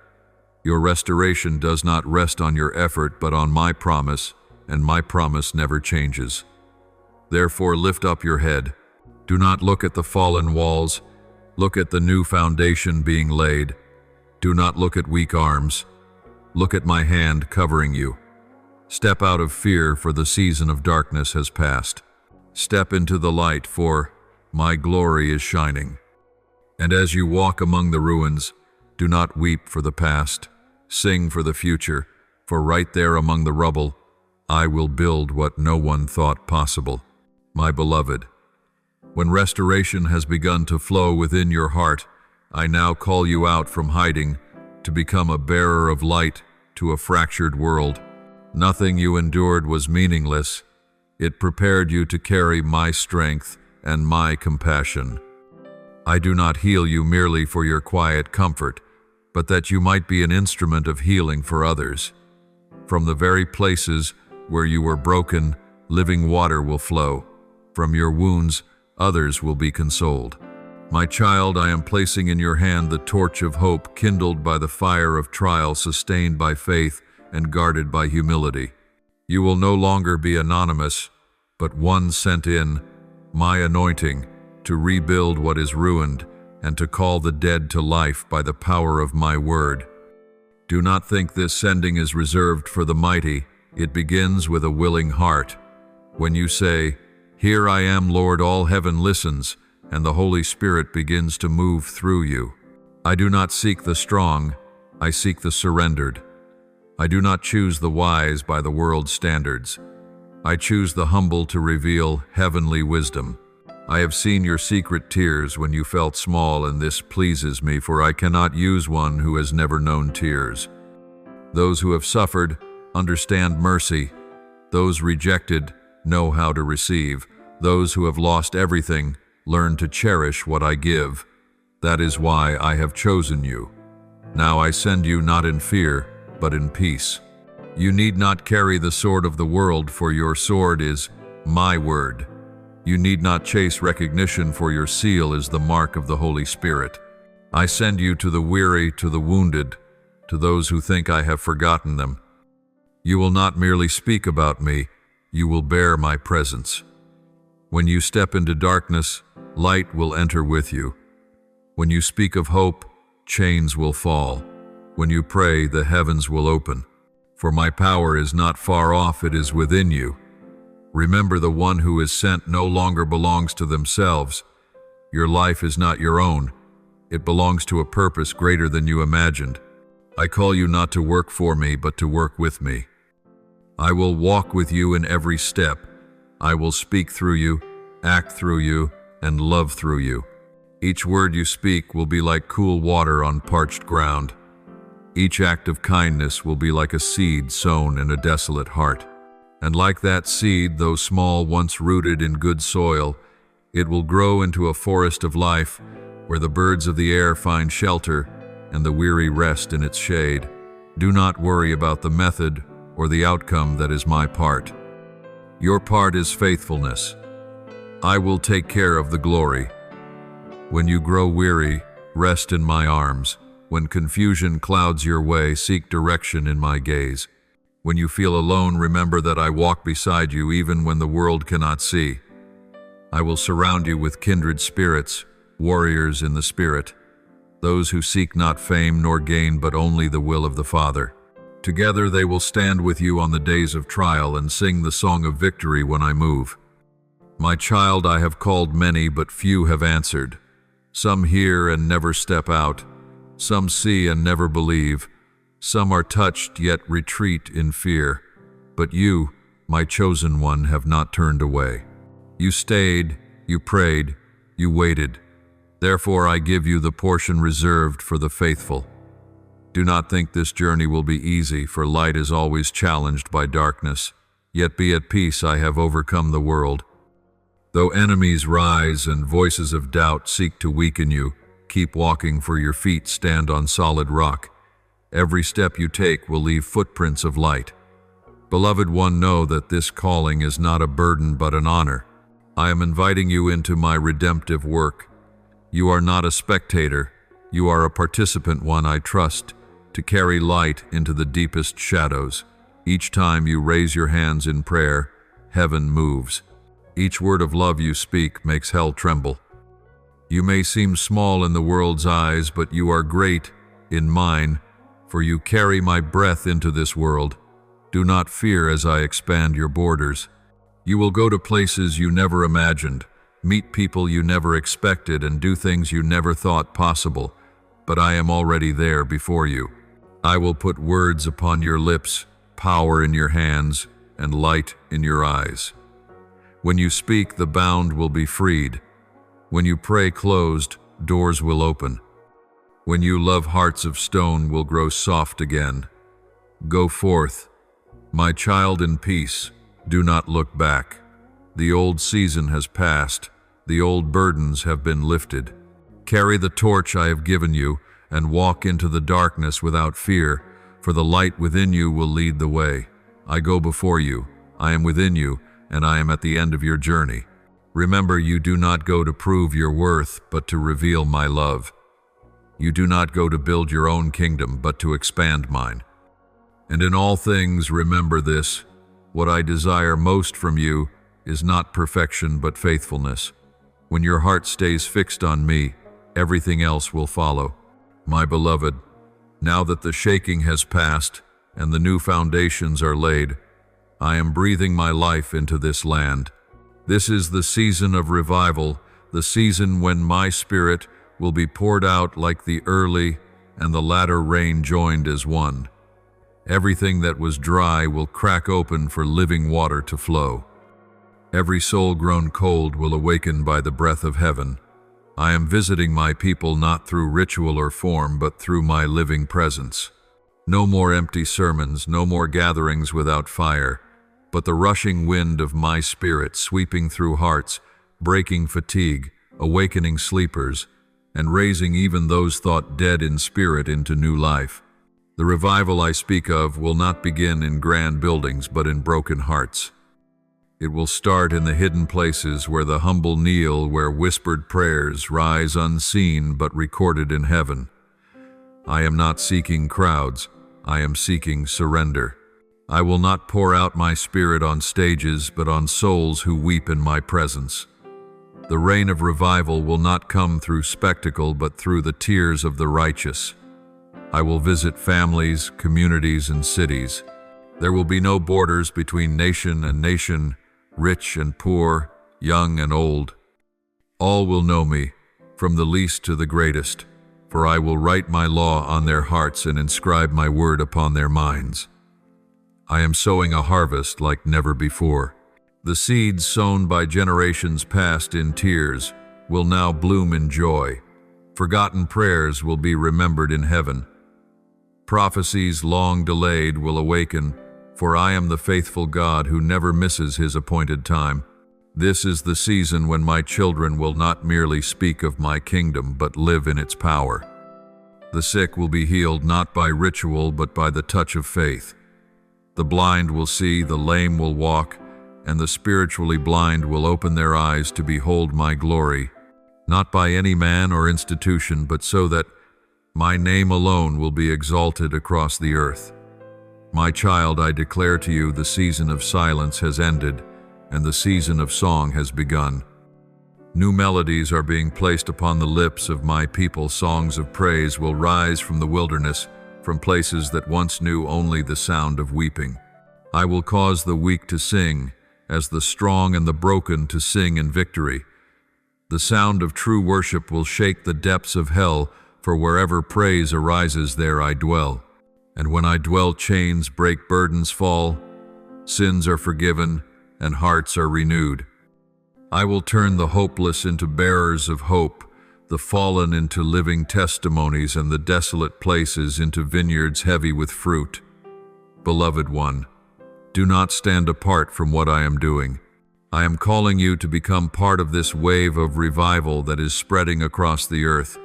Your restoration does not rest on your effort, but on my promise, and my promise never changes. Therefore, lift up your head. Do not look at the fallen walls. Look at the new foundation being laid. Do not look at weak arms. Look at my hand covering you. Step out of fear, for the season of darkness has passed. Step into the light, for my glory is shining. And as you walk among the ruins, do not weep for the past. Sing for the future, for right there among the rubble, I will build what no one thought possible. My beloved, when restoration has begun to flow within your heart, I now call you out from hiding to become a bearer of light to a fractured world. Nothing you endured was meaningless. It prepared you to carry my strength and my compassion. I do not heal you merely for your quiet comfort, but that you might be an instrument of healing for others. From the very places where you were broken, living water will flow. From your wounds, others will be consoled. My child, I am placing in your hand the torch of hope, kindled by the fire of trial, sustained by faith, and guarded by humility. You will no longer be anonymous, but one sent in, my anointing, to rebuild what is ruined, and to call the dead to life by the power of my word. Do not think this sending is reserved for the mighty. It begins with a willing heart. When you say, "Here I am, Lord," all heaven listens, and the Holy Spirit begins to move through you. I do not seek the strong, I seek the surrendered. I do not choose the wise by the world's standards. I choose the humble to reveal heavenly wisdom. I have seen your secret tears when you felt small, and this pleases me, for I cannot use one who has never known tears. Those who have suffered understand mercy. Those rejected know how to receive. Those who have lost everything learn to cherish what I give. That is why I have chosen you. Now I send you not in fear, but in peace. You need not carry the sword of the world, for your sword is my word. You need not chase recognition, for your seal is the mark of the Holy Spirit. I send you to the weary, to the wounded, to those who think I have forgotten them. You will not merely speak about me, you will bear my presence. When you step into darkness, light will enter with you. When you speak of hope, chains will fall. When you pray, the heavens will open. For my power is not far off, it is within you. Remember, the one who is sent no longer belongs to themselves. Your life is not your own. It belongs to a purpose greater than you imagined. I call you not to work for me, but to work with me. I will walk with you in every step. I will speak through you, act through you, and love through you. Each word you speak will be like cool water on parched ground. Each act of kindness will be like a seed sown in a desolate heart. And like that seed, though small, once rooted in good soil, it will grow into a forest of life where the birds of the air find shelter and the weary rest in its shade. Do not worry about the method or the outcome. That is my part. Your part is faithfulness. I will take care of the glory. When you grow weary, rest in my arms. When confusion clouds your way, seek direction in my gaze. When you feel alone, remember that I walk beside you even when the world cannot see. I will surround you with kindred spirits, warriors in the spirit, those who seek not fame nor gain, but only the will of the Father. Together they will stand with you on the days of trial and sing the song of victory when I move. My child, I have called many, but few have answered. Some hear and never step out. Some see and never believe. Some are touched yet retreat in fear. But you, my chosen one, have not turned away. You stayed, you prayed, you waited. Therefore I give you the portion reserved for the faithful. Do not think this journey will be easy, for light is always challenged by darkness. Yet be at peace, I have overcome the world. Though enemies rise and voices of doubt seek to weaken you, keep walking, for your feet stand on solid rock. Every step you take will leave footprints of light. Beloved one, know that this calling is not a burden but an honor. I am inviting you into my redemptive work. You are not a spectator. You are a participant, one I trust, to carry light into the deepest shadows. Each time you raise your hands in prayer, heaven moves. Each word of love you speak makes hell tremble. You may seem small in the world's eyes, but you are great in mine, for you carry my breath into this world. Do not fear as I expand your borders. You will go to places you never imagined, meet people you never expected, and do things you never thought possible. But I am already there before you. I will put words upon your lips, power in your hands, and light in your eyes. When you speak, the bound will be freed. When you pray closed, doors will open. When you love, hearts of stone will grow soft again. Go forth, my child, in peace. Do not look back. The old season has passed. The old burdens have been lifted. Carry the torch I have given you and walk into the darkness without fear, for the light within you will lead the way. I go before you. I am within you, and I am at the end of your journey. Remember, you do not go to prove your worth, but to reveal my love. You do not go to build your own kingdom, but to expand mine. And in all things, remember this: what I desire most from you is not perfection, but faithfulness. When your heart stays fixed on me, Everything else will follow. My beloved, now that the shaking has passed and the new foundations are laid, I am breathing my life into this land. This is the season of revival, the season when my spirit will be poured out like the early and the latter rain joined as one. Everything that was dry will crack open for living water to flow. Every soul grown cold will awaken by the breath of heaven. I am visiting my people not through ritual or form, but through my living presence. No more empty sermons, no more gatherings without fire, but the rushing wind of my spirit sweeping through hearts, breaking fatigue, awakening sleepers, and raising even those thought dead in spirit into new life. The revival I speak of will not begin in grand buildings, but in broken hearts. It will start in the hidden places where the humble kneel, where whispered prayers rise unseen but recorded in heaven. I am not seeking crowds, I am seeking surrender. I will not pour out my spirit on stages, but on souls who weep in my presence. The rain of revival will not come through spectacle, but through the tears of the righteous. I will visit families, communities, and cities. There will be no borders between nation and nation, rich and poor, young and old. All will know me, from the least to the greatest, for I will write my law on their hearts and inscribe my word upon their minds. I am sowing a harvest like never before. The seeds sown by generations past in tears will now bloom in joy. Forgotten prayers will be remembered in heaven. Prophecies long delayed will awaken, for I am the faithful God who never misses his appointed time. This is the season when my children will not merely speak of my kingdom, but live in its power. The sick will be healed not by ritual, but by the touch of faith. The blind will see, the lame will walk, and the spiritually blind will open their eyes to behold my glory, not by any man or institution, but so that my name alone will be exalted across the earth. My child, I declare to you, the season of silence has ended, and the season of song has begun. New melodies are being placed upon the lips of my people. Songs of praise will rise from the wilderness, from places that once knew only the sound of weeping. I will cause the weak to sing, as the strong and the broken to sing in victory. The sound of true worship will shake the depths of hell, for wherever praise arises, there I dwell. And when I dwell, chains break, burdens fall, sins are forgiven, and hearts are renewed. I will turn the hopeless into bearers of hope, the fallen into living testimonies, and the desolate places into vineyards heavy with fruit. Beloved one, do not stand apart from what I am doing. I am calling you to become part of this wave of revival that is spreading across the earth.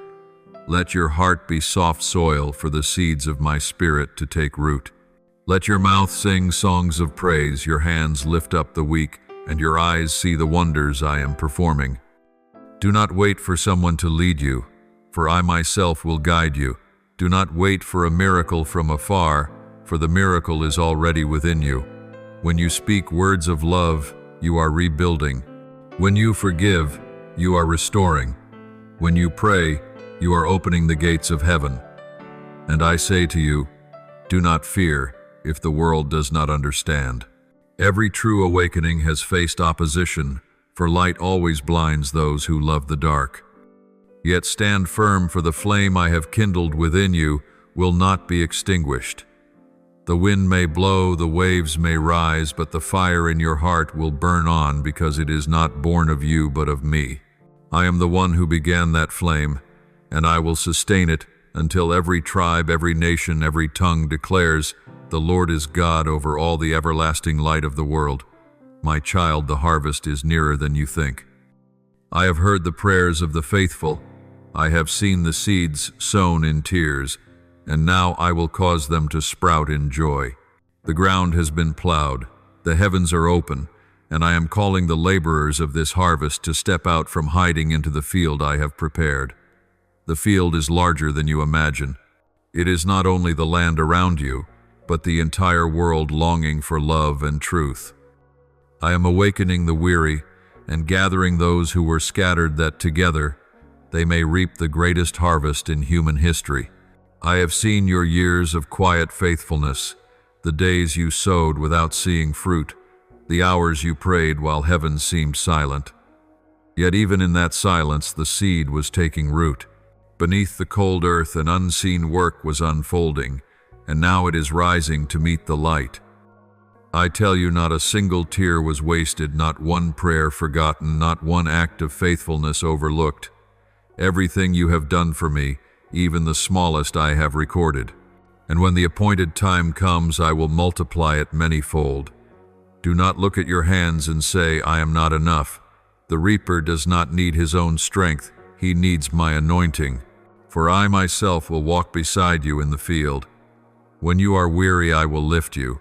Let your heart be soft soil for the seeds of my spirit to take root. Let your mouth sing songs of praise, your hands lift up the weak, and your eyes see the wonders I am performing. Do not wait for someone to lead you, for I myself will guide you. Do not wait for a miracle from afar, for the miracle is already within you. When you speak words of love, you are rebuilding. When you forgive, you are restoring. When you pray, you are opening the gates of heaven. And I say to you, do not fear if the world does not understand. Every true awakening has faced opposition, for light always blinds those who love the dark. Yet stand firm, for the flame I have kindled within you will not be extinguished. The wind may blow, the waves may rise, but the fire in your heart will burn on, because it is not born of you but of me. I am the one who began that flame, and I will sustain it until every tribe, every nation, every tongue declares, the Lord is God over all the everlasting light of the world. My child, the harvest is nearer than you think. I have heard the prayers of the faithful. I have seen the seeds sown in tears, and now I will cause them to sprout in joy. The ground has been plowed, the heavens are open, and I am calling the laborers of this harvest to step out from hiding into the field I have prepared. The field is larger than you imagine. It is not only the land around you, but the entire world longing for love and truth. I am awakening the weary and gathering those who were scattered, that together they may reap the greatest harvest in human history. I have seen your years of quiet faithfulness, the days you sowed without seeing fruit, the hours you prayed while heaven seemed silent. Yet even in that silence, the seed was taking root. Beneath the cold earth, an unseen work was unfolding, and now it is rising to meet the light. I tell you, not a single tear was wasted, not one prayer forgotten, not one act of faithfulness overlooked. Everything you have done for me, even the smallest, I have recorded. And when the appointed time comes, I will multiply it manyfold. Do not look at your hands and say, I am not enough. The reaper does not need his own strength, he needs my anointing. For I myself will walk beside you in the field. When you are weary, I will lift you.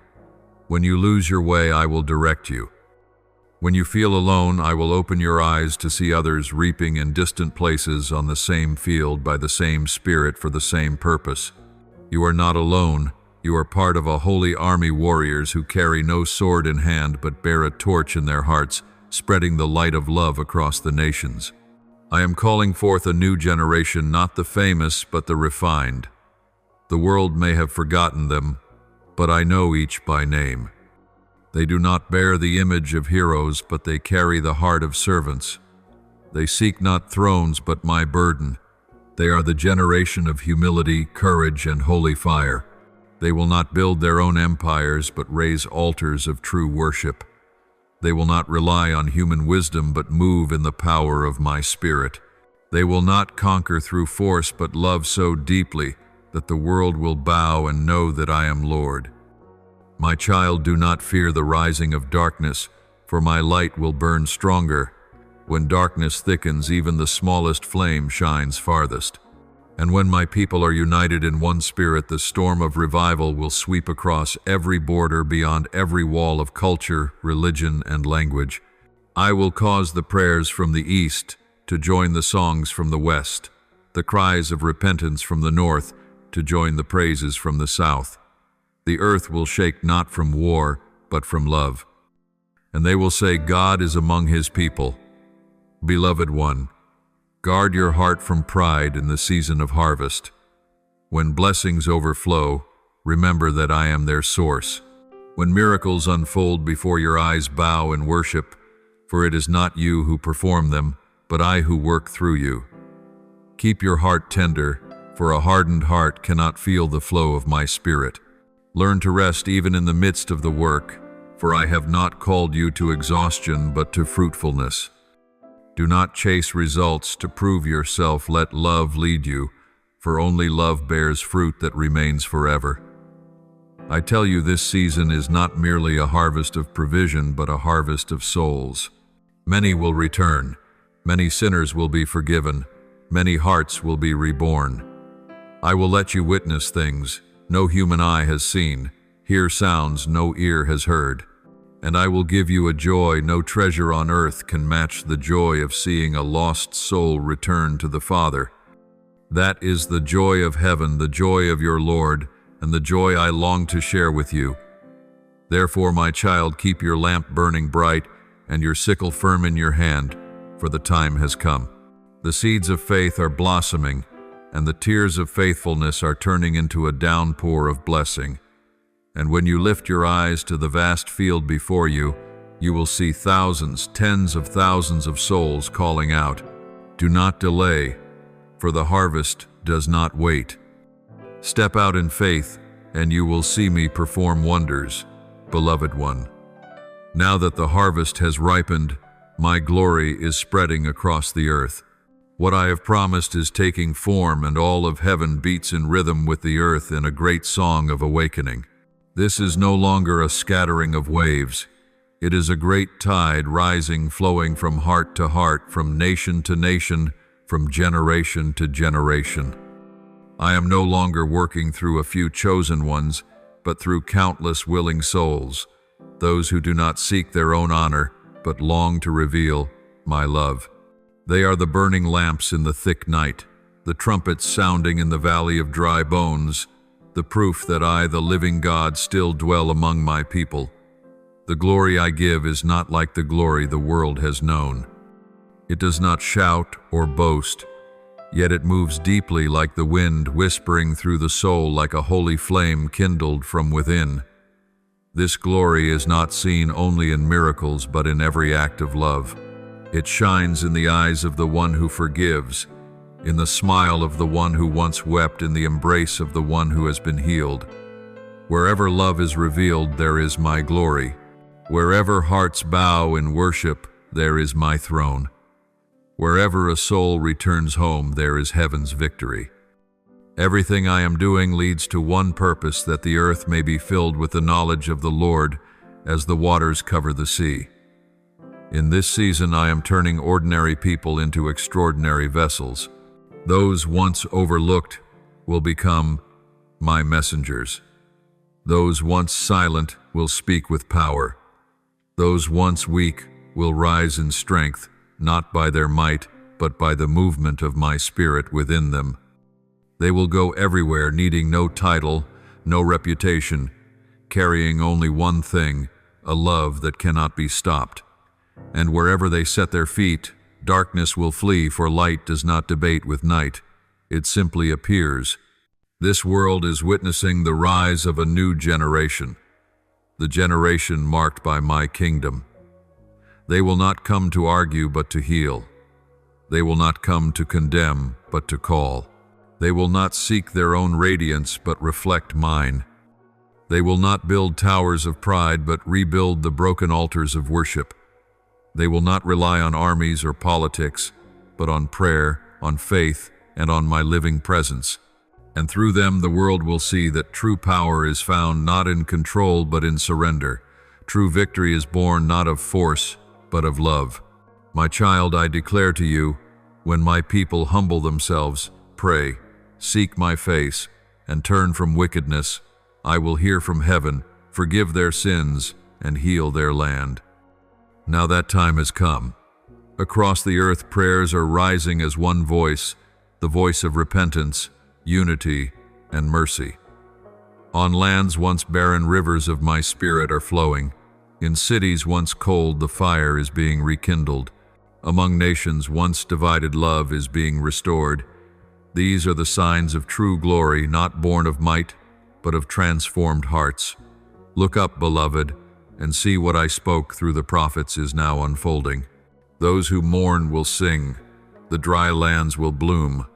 When you lose your way, I will direct you. When you feel alone, I will open your eyes to see others reaping in distant places on the same field by the same Spirit for the same purpose. You are not alone. You are part of a holy army, warriors who carry no sword in hand but bear a torch in their hearts, spreading the light of love across the nations. I am calling forth a new generation, not the famous but the refined. The world may have forgotten them, but I know each by name. They do not bear the image of heroes, but they carry the heart of servants. They seek not thrones, but my burden. They are the generation of humility, courage, and holy fire. They will not build their own empires, but raise altars of true worship. They will not rely on human wisdom, but move in the power of my Spirit. They will not conquer through force, but love so deeply that the world will bow and know that I am Lord. My child, do not fear the rising of darkness, for my light will burn stronger. When darkness thickens, even the smallest flame shines farthest. And when my people are united in one spirit, the storm of revival will sweep across every border, beyond every wall of culture, religion, and language. I will cause the prayers from the east to join the songs from the west, the cries of repentance from the north to join the praises from the south. The earth will shake not from war, but from love. And they will say, God is among his people. Beloved one, guard your heart from pride in the season of harvest. When blessings overflow, remember that I am their source. When miracles unfold before your eyes, bow in worship, for it is not you who perform them, but I who work through you. Keep your heart tender, for a hardened heart cannot feel the flow of my Spirit. Learn to rest even in the midst of the work, for I have not called you to exhaustion, but to fruitfulness. Do not chase results to prove yourself, let love lead you, for only love bears fruit that remains forever. I tell you, this season is not merely a harvest of provision, but a harvest of souls. Many will return, many sinners will be forgiven, many hearts will be reborn. I will let you witness things no human eye has seen, hear sounds no ear has heard. And I will give you a joy no treasure on earth can match, the joy of seeing a lost soul return to the Father. That is the joy of heaven, the joy of your Lord, and the joy I long to share with you. Therefore, my child, keep your lamp burning bright and your sickle firm in your hand, for the time has come. The seeds of faith are blossoming, and the tears of faithfulness are turning into a downpour of blessing. And when you lift your eyes to the vast field before you, you will see thousands, tens of thousands of souls calling out, "Do not delay, for the harvest does not wait." Step out in faith, and you will see me perform wonders, beloved one. Now that the harvest has ripened, my glory is spreading across the earth. What I have promised is taking form, and all of heaven beats in rhythm with the earth in a great song of awakening. This is no longer a scattering of waves. It is a great tide rising, flowing from heart to heart, from nation to nation, from generation to generation. I am no longer working through a few chosen ones, but through countless willing souls, those who do not seek their own honor, but long to reveal my love. They are the burning lamps in the thick night, the trumpets sounding in the valley of dry bones, the proof that I, the living God, still dwell among my people. The glory I give is not like the glory the world has known. It does not shout or boast. yet it moves deeply like the wind, whispering through the soul like a holy flame kindled from within. This glory is not seen only in miracles, but in every act of love. It shines in the eyes of the one who forgives, in the smile of the one who once wept, in the embrace of the one who has been healed. Wherever love is revealed, there is my glory. Wherever hearts bow in worship, there is my throne. Wherever a soul returns home, there is heaven's victory. Everything I am doing leads to one purpose, that the earth may be filled with the knowledge of the Lord as the waters cover the sea. In this season I am turning ordinary people into extraordinary vessels. Those once overlooked will become my messengers. Those once silent will speak with power. Those once weak will rise in strength, not by their might, but by the movement of my spirit within them. They will go everywhere, needing no title, no reputation, carrying only one thing, a love that cannot be stopped. And wherever they set their feet, darkness will flee, for light does not debate with night. It simply appears. This world is witnessing the rise of a new generation, the generation marked by my kingdom. They will not come to argue, but to heal. They will not come to condemn, but to call. They will not seek their own radiance, but reflect mine. They will not build towers of pride, but rebuild the broken altars of worship. They will not rely on armies or politics, but on prayer, on faith, and on my living presence. And through them the world will see that true power is found not in control, but in surrender. True victory is born not of force, but of love. My child, I declare to you, when my people humble themselves, pray, seek my face, and turn from wickedness, I will hear from heaven, forgive their sins, and heal their land. Now that time has come. Across the earth prayers are rising as one voice, the voice of repentance, unity, and mercy. On lands once barren, rivers of my spirit are flowing. In cities once cold, the fire is being rekindled. Among nations once divided, love is being restored. These are the signs of true glory, not born of might, but of transformed hearts. Look up, beloved, and see what I spoke through the prophets is now unfolding. Those who mourn will sing. The dry lands will bloom.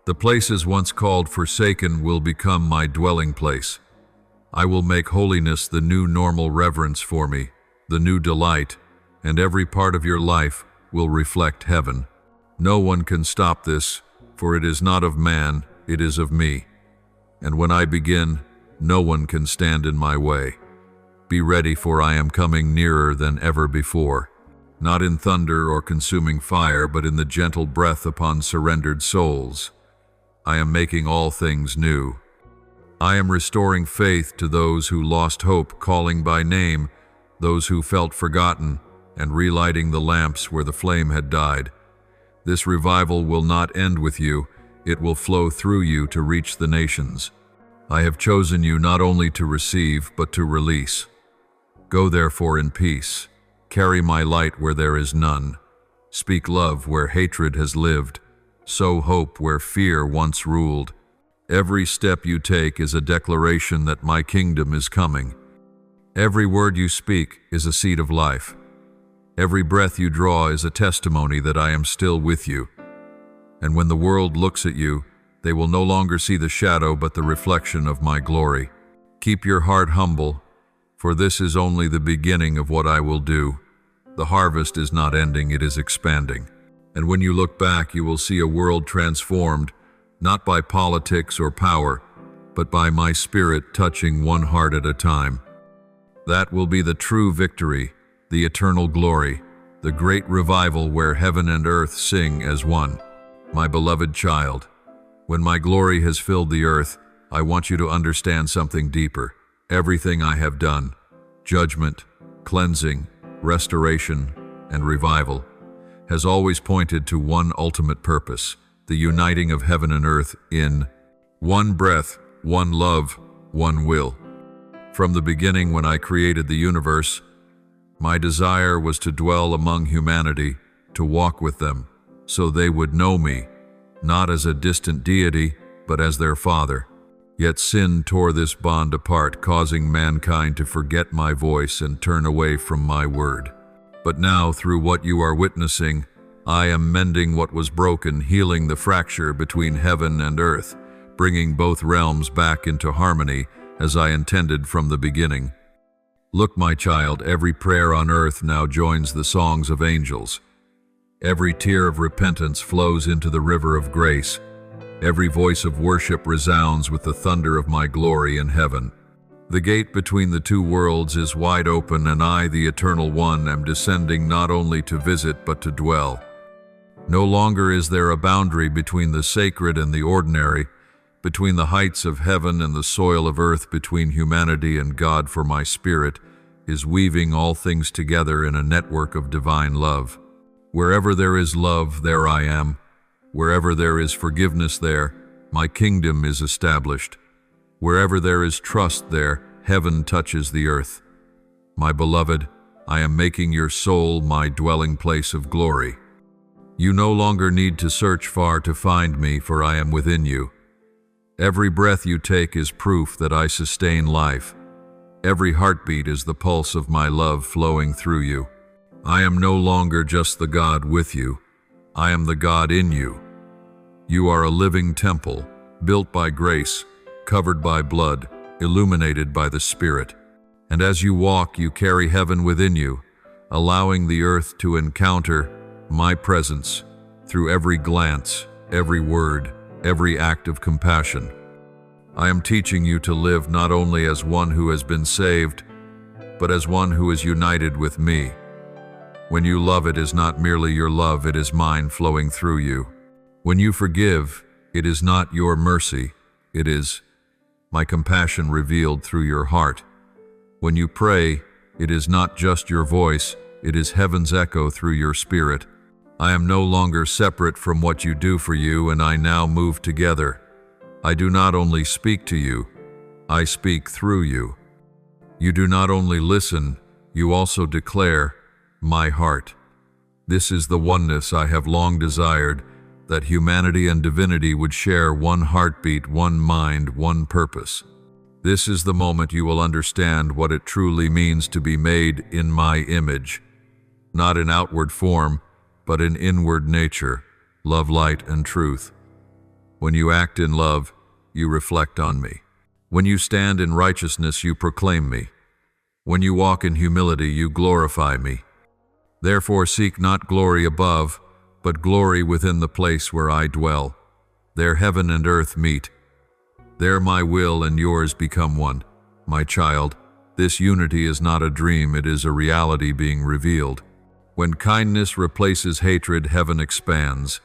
The places once called forsaken will become my dwelling place. I will make holiness the new normal, reverence for me, the new delight, and every part of your life will reflect heaven. No one can stop this, for it is not of man, it is of me. And when I begin, no one can stand in my way. Be ready, for I am coming nearer than ever before, not in thunder or consuming fire, but in the gentle breath upon surrendered souls. I am making all things new. I am restoring faith to those who lost hope, calling by name those who felt forgotten, and relighting the lamps where the flame had died. This revival will not end with you, it will flow through you to reach the nations. I have chosen you not only to receive, but to release. Go therefore in peace. Carry my light where there is none. Speak love where hatred has lived. Sow hope where fear once ruled. Every step you take is a declaration that my kingdom is coming. Every word you speak is a seed of life. Every breath you draw is a testimony that I am still with you. And when the world looks at you, they will no longer see the shadow but the reflection of my glory. Keep your heart humble, for this is only the beginning of what I will do. The harvest is not ending, it is expanding. And when you look back, you will see a world transformed, not by politics or power, but by my spirit touching one heart at a time. That will be the true victory, the eternal glory, the great revival where heaven and earth sing as one. My beloved child, when my glory has filled the earth, I want you to understand something deeper. Everything I have done, judgment, cleansing, restoration, and revival, has always pointed to one ultimate purpose, the uniting of heaven and earth in one breath, one love, one will. From the beginning, when I created the universe, my desire was to dwell among humanity, to walk with them, so they would know me, not as a distant deity, but as their Father. Yet sin tore this bond apart, causing mankind to forget my voice and turn away from my word. But now, through what you are witnessing, I am mending what was broken, healing the fracture between heaven and earth, bringing both realms back into harmony as I intended from the beginning. Look, my child, every prayer on earth now joins the songs of angels. Every tear of repentance flows into the river of grace. Every voice of worship resounds with the thunder of my glory in heaven. The gate between the two worlds is wide open, and I, the Eternal One, am descending not only to visit but to dwell. No longer is there a boundary between the sacred and the ordinary, between the heights of heaven and the soil of earth, between humanity and God, for my Spirit is weaving all things together in a network of divine love. Wherever there is love, there I am. Wherever there is forgiveness, there my kingdom is established. Wherever there is trust, there heaven touches the earth. My beloved, I am making your soul my dwelling place of glory. You no longer need to search far to find me, for I am within you. Every breath you take is proof that I sustain life. Every heartbeat is the pulse of my love flowing through you. I am no longer just the God with you. I am the God in you. You are a living temple, built by grace, covered by blood, illuminated by the Spirit. And as you walk, you carry heaven within you, allowing the earth to encounter my presence through every glance, every word, every act of compassion. I am teaching you to live not only as one who has been saved, but as one who is united with me. When you love, it is not merely your love, it is mine flowing through you. When you forgive, it is not your mercy, it is my compassion revealed through your heart. When you pray, it is not just your voice, it is heaven's echo through your spirit. I am no longer separate from what you do for you, and I now move together. I do not only speak to you, I speak through you. You do not only listen, you also declare my heart. This is the oneness I have long desired, that humanity and divinity would share one heartbeat, one mind, one purpose. This is the moment you will understand what it truly means to be made in my image, not in outward form, but in inward nature, love, light, and truth. When you act in love, you reflect on me. When you stand in righteousness, you proclaim me. When you walk in humility, you glorify me. Therefore seek not glory above, but glory within the place where I dwell. There heaven and earth meet. There my will and yours become one. My child, this unity is not a dream, it is a reality being revealed. When kindness replaces hatred, heaven expands.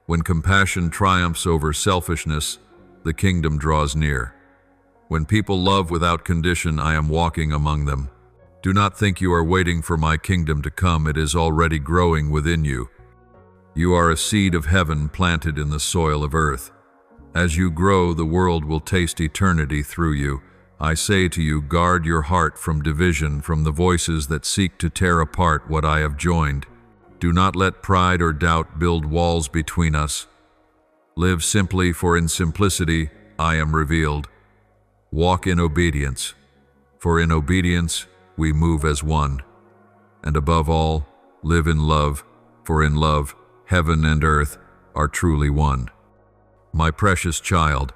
When compassion triumphs over selfishness, the kingdom draws near. When people love without condition, I am walking among them. Do not think you are waiting for my kingdom to come, it is already growing within you. You are a seed of heaven planted in the soil of earth. As you grow, the world will taste eternity through you. I say to you, guard your heart from division, from the voices that seek to tear apart what I have joined. Do not let pride or doubt build walls between us. Live simply, for in simplicity I am revealed. Walk in obedience, for in obedience we move as one. And above all, live in love, for in love heaven and earth are truly one. My precious child,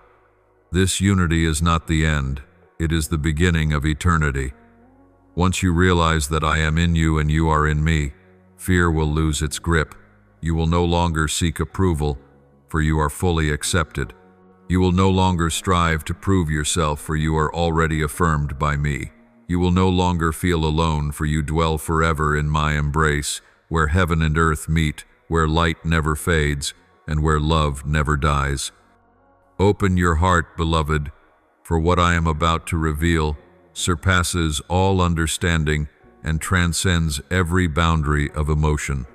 this unity is not the end, it is the beginning of eternity. Once you realize that I am in you and you are in me, fear will lose its grip. You will no longer seek approval, for you are fully accepted. You will no longer strive to prove yourself, for you are already affirmed by me. You will no longer feel alone, for you dwell forever in my embrace, where heaven and earth meet, where light never fades, and where love never dies. Open your heart, beloved, for what I am about to reveal surpasses all understanding and transcends every boundary of emotion.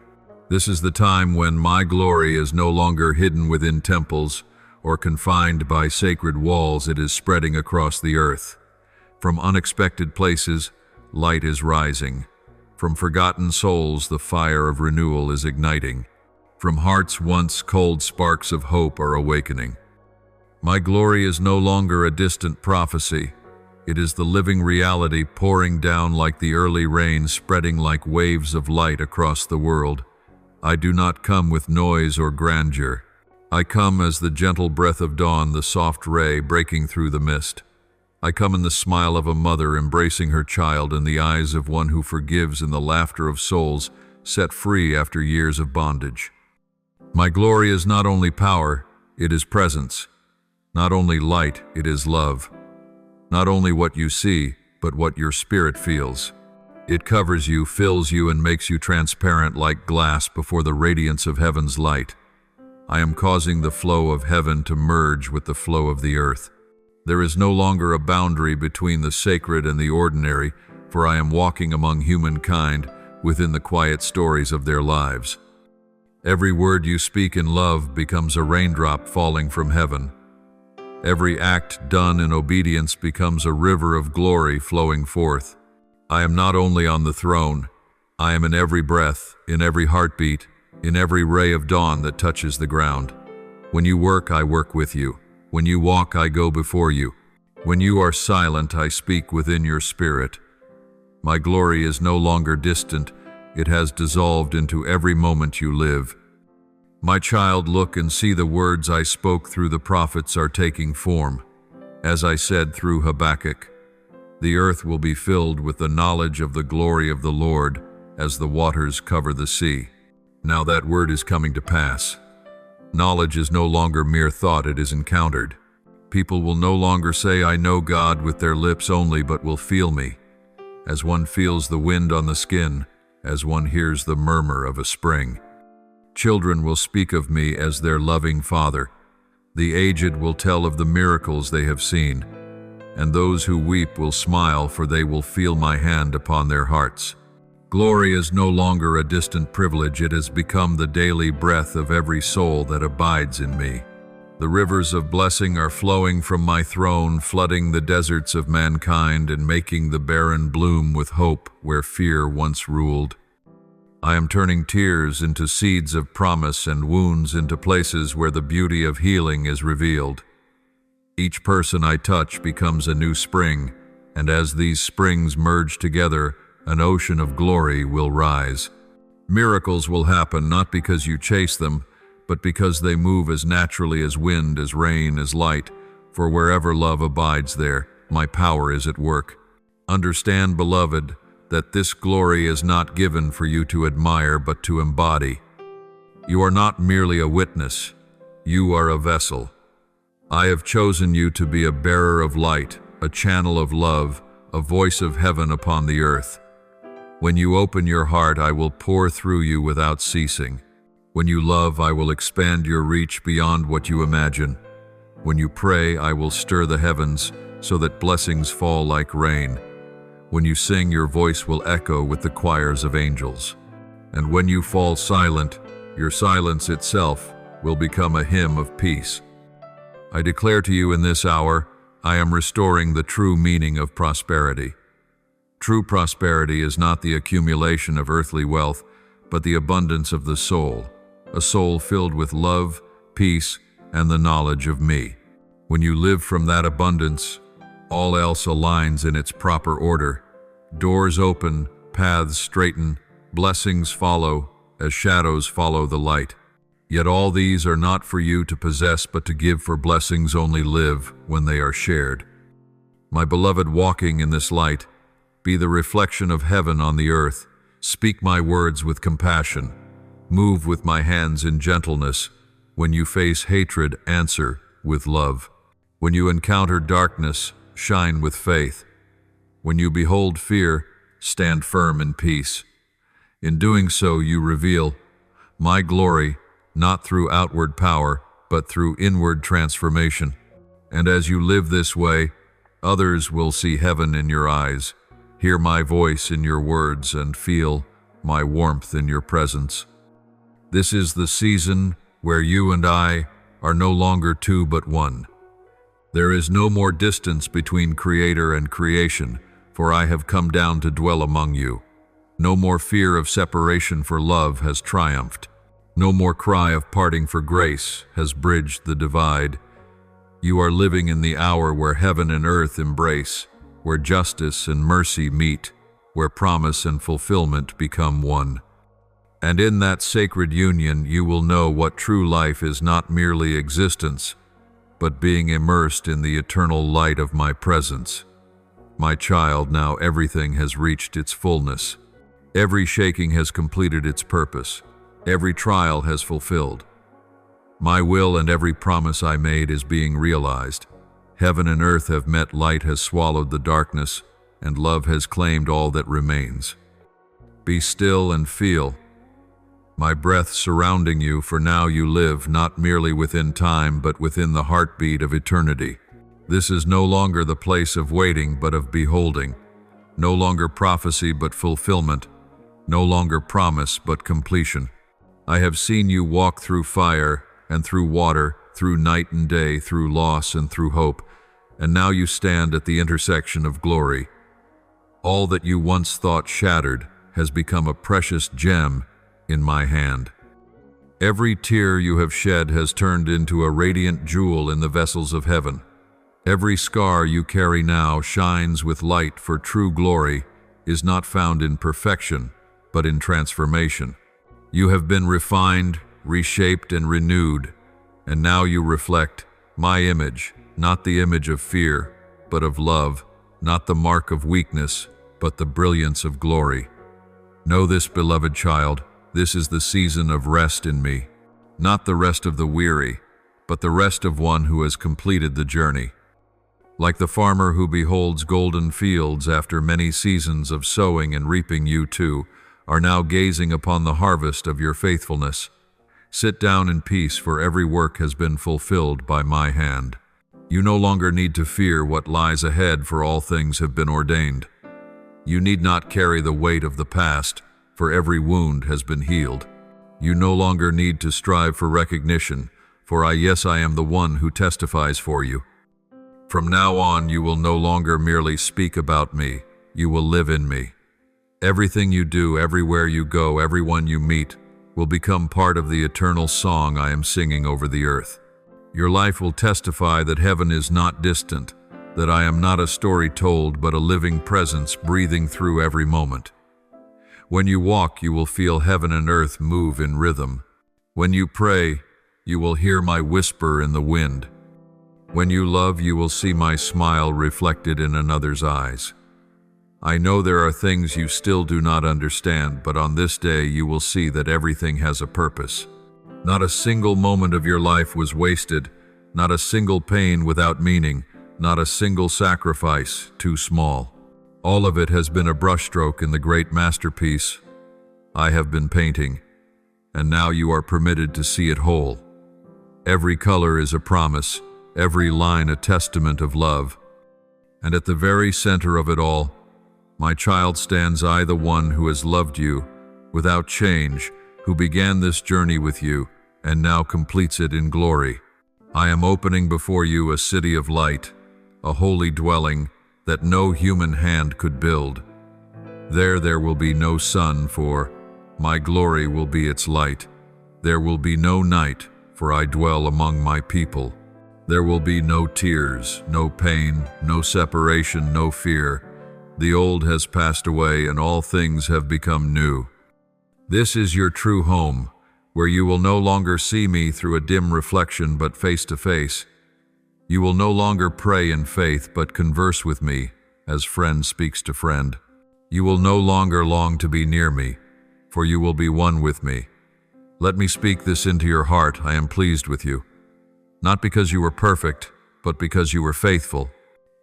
This is the time when my glory is no longer hidden within temples or confined by sacred walls. It is spreading across the earth. From unexpected places, light is rising. From forgotten souls, the fire of renewal is igniting. From hearts once cold, sparks of hope are awakening. My glory is no longer a distant prophecy. It is the living reality pouring down like the early rain, spreading like waves of light across the world. I do not come with noise or grandeur. I come as the gentle breath of dawn, the soft ray breaking through the mist. I come in the smile of a mother embracing her child, in the eyes of one who forgives, in the laughter of souls set free after years of bondage. My glory is not only power, it is presence. Not only light, it is love. Not only what you see, but what your spirit feels. It covers you, fills you, and makes you transparent like glass before the radiance of heaven's light. I am causing the flow of heaven to merge with the flow of the earth. There is no longer a boundary between the sacred and the ordinary, for I am walking among humankind within the quiet stories of their lives. Every word you speak in love becomes a raindrop falling from heaven. Every act done in obedience becomes a river of glory flowing forth. I am not only on the throne, I am in every breath, in every heartbeat, in every ray of dawn that touches the ground. When you work, I work with you. When you walk, I go before you. When you are silent, I speak within your spirit. My glory is no longer distant. It has dissolved into every moment you live. My child, look and see the words I spoke through the prophets are taking form. As I said through Habakkuk, the earth will be filled with the knowledge of the glory of the Lord as the waters cover the sea. Now that word is coming to pass. Knowledge is no longer mere thought, it is encountered. People will no longer say, I know God with their lips only, but will feel me. As one feels the wind on the skin, as one hears the murmur of a spring. Children will speak of me as their loving Father. The aged will tell of the miracles they have seen. And those who weep will smile, for they will feel my hand upon their hearts. Glory is no longer a distant privilege, it has become the daily breath of every soul that abides in me. The rivers of blessing are flowing from my throne, flooding the deserts of mankind and making the barren bloom with hope where fear once ruled. I am turning tears into seeds of promise and wounds into places where the beauty of healing is revealed. Each person I touch becomes a new spring, and as these springs merge together, an ocean of glory will rise. Miracles will happen not because you chase them, but because they move as naturally as wind, as rain, as light, for wherever love abides there, my power is at work. Understand, beloved, that this glory is not given for you to admire but to embody. You are not merely a witness, you are a vessel. I have chosen you to be a bearer of light, a channel of love, a voice of heaven upon the earth. When you open your heart, I will pour through you without ceasing. When you love, I will expand your reach beyond what you imagine. When you pray, I will stir the heavens so that blessings fall like rain. When you sing, your voice will echo with the choirs of angels. And when you fall silent, your silence itself will become a hymn of peace. I declare to you in this hour, I am restoring the true meaning of prosperity. True prosperity is not the accumulation of earthly wealth, but the abundance of the soul, a soul filled with love, peace, and the knowledge of me. When you live from that abundance, all else aligns in its proper order. Doors open, paths straighten, blessings follow, as shadows follow the light. Yet all these are not for you to possess, but to give, for blessings only live when they are shared. My beloved, walking in this light, be the reflection of heaven on the earth. Speak my words with compassion. Move with my hands in gentleness. When you face hatred, answer with love. When you encounter darkness, shine with faith. When you behold fear, stand firm in peace. In doing so, you reveal my glory, not through outward power, but through inward transformation. And as you live this way, others will see heaven in your eyes, hear my voice in your words, and feel my warmth in your presence. This is the season where you and I are no longer two but one. There is no more distance between Creator and creation, for I have come down to dwell among you. No more fear of separation, for love has triumphed. No more cry of parting for grace has bridged the divide. You are living in the hour where heaven and earth embrace, where justice and mercy meet, where promise and fulfillment become one. And in that sacred union you will know what true life is, not merely existence, but being immersed in the eternal light of my presence. My child, now everything has reached its fullness. Every shaking has completed its purpose. Every trial has fulfilled. My will and every promise I made is being realized. Heaven and earth have met, light has swallowed the darkness, and love has claimed all that remains. Be still and feel my breath surrounding you, for now you live not merely within time, but within the heartbeat of eternity. This is no longer the place of waiting, but of beholding. No longer prophecy, but fulfillment. No longer promise, but completion. I have seen you walk through fire and through water, through night and day, through loss and through hope, and now you stand at the intersection of glory. All that you once thought shattered has become a precious gem in my hand. Every tear you have shed has turned into a radiant jewel in the vessels of heaven. Every scar you carry now shines with light, for true glory is not found in perfection, but in transformation. You have been refined, reshaped, and renewed, and now you reflect my image, not the image of fear, but of love, not the mark of weakness, but the brilliance of glory. Know this, beloved child, this is the season of rest in me, not the rest of the weary, but the rest of one who has completed the journey. Like the farmer who beholds golden fields after many seasons of sowing and reaping, you too are now gazing upon the harvest of your faithfulness. Sit down in peace, for every work has been fulfilled by my hand. You no longer need to fear what lies ahead, for all things have been ordained. You need not carry the weight of the past, for every wound has been healed. You no longer need to strive for recognition, for I am the one who testifies for you. From now on, you will no longer merely speak about me, you will live in me. Everything you do, everywhere you go, everyone you meet, will become part of the eternal song I am singing over the earth. Your life will testify that heaven is not distant, that I am not a story told, but a living presence breathing through every moment. When you walk, you will feel heaven and earth move in rhythm. When you pray, you will hear my whisper in the wind. When you love, you will see my smile reflected in another's eyes. I know there are things you still do not understand, but on this day you will see that everything has a purpose. Not a single moment of your life was wasted, not a single pain without meaning, not a single sacrifice too small. All of it has been a brushstroke in the great masterpiece I have been painting, and now you are permitted to see it whole. Every color is a promise, every line a testament of love. And at the very center of it all, my child, stands I, the one who has loved you without change, who began this journey with you and now completes it in glory. I am opening before you a city of light, a holy dwelling that no human hand could build. There will be no sun, for my glory will be its light. There will be no night, for I dwell among my people. There will be no tears, no pain, no separation, no fear. The old has passed away and all things have become new. This is your true home, where you will no longer see me through a dim reflection, but face to face. You will no longer pray in faith, but converse with me as friend speaks to friend. You will no longer long to be near me, for you will be one with me. Let me speak this into your heart. I am pleased with you. Not because you were perfect, but because you were faithful.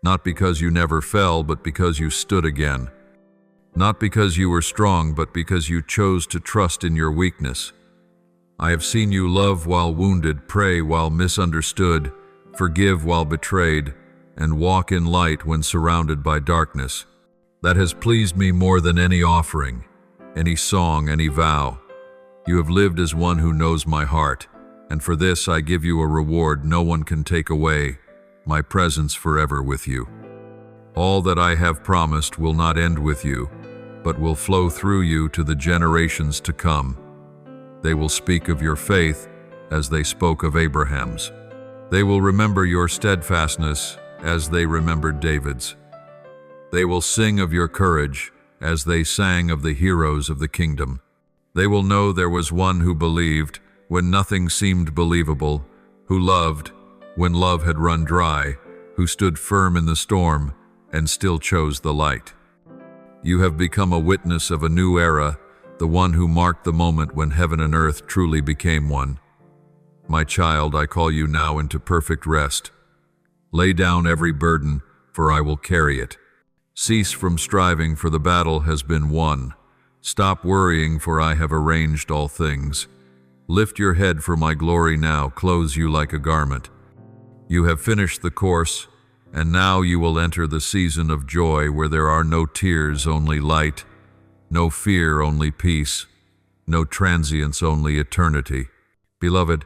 Not because you never fell, but because you stood again. Not because you were strong, but because you chose to trust in your weakness. I have seen you love while wounded, pray while misunderstood, forgive while betrayed, and walk in light when surrounded by darkness. That has pleased me more than any offering, any song, any vow. You have lived as one who knows my heart, and for this I give you a reward no one can take away, my presence forever with you. All that I have promised will not end with you, but will flow through you to the generations to come. They will speak of your faith as they spoke of Abraham's. They will remember your steadfastness as they remembered David's. They will sing of your courage as they sang of the heroes of the kingdom. They will know there was one who believed when nothing seemed believable, who loved when love had run dry, who stood firm in the storm and still chose the light. You have become a witness of a new era, the one who marked the moment when heaven and earth truly became one. My child, I call you now into perfect rest. Lay down every burden, for I will carry it. Cease from striving, for the battle has been won. Stop worrying, for I have arranged all things. Lift your head, for my glory now clothes you like a garment. You have finished the course, and now you will enter the season of joy where there are no tears, only light, no fear, only peace, no transience, only eternity. Beloved,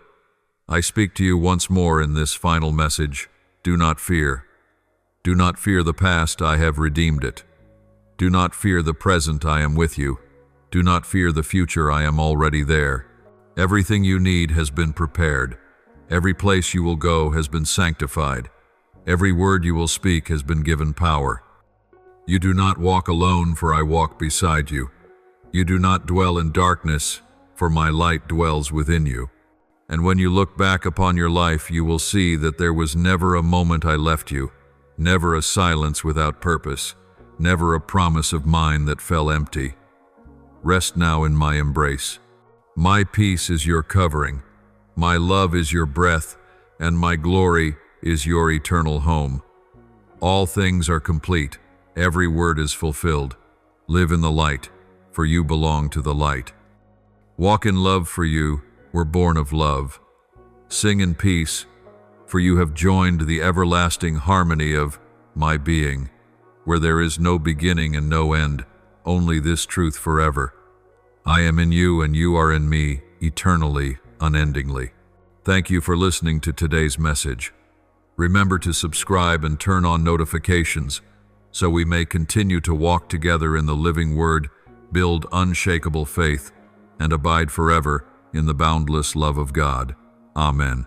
I speak to you once more in this final message. Do not fear. Do not fear the past, I have redeemed it. Do not fear the present, I am with you. Do not fear the future, I am already there. Everything you need has been prepared. Every place you will go has been sanctified. Every word you will speak has been given power. You do not walk alone, for I walk beside you. You do not dwell in darkness, for my light dwells within you. And when you look back upon your life, you will see that there was never a moment I left you, never a silence without purpose, never a promise of mine that fell empty. Rest now in my embrace. My peace is your covering, my love is your breath, and my glory is your eternal home. All things are complete, every word is fulfilled. Live in the light, for you belong to the light. Walk in love, for you were born of love. Sing in peace, for you have joined the everlasting harmony of my being, where there is no beginning and no end, only this truth forever. I am in you and you are in me, eternally, unendingly. Thank you for listening to today's message. Remember to subscribe and turn on notifications so we may continue to walk together in the living word, build unshakable faith, and abide forever in the boundless love of God. Amen.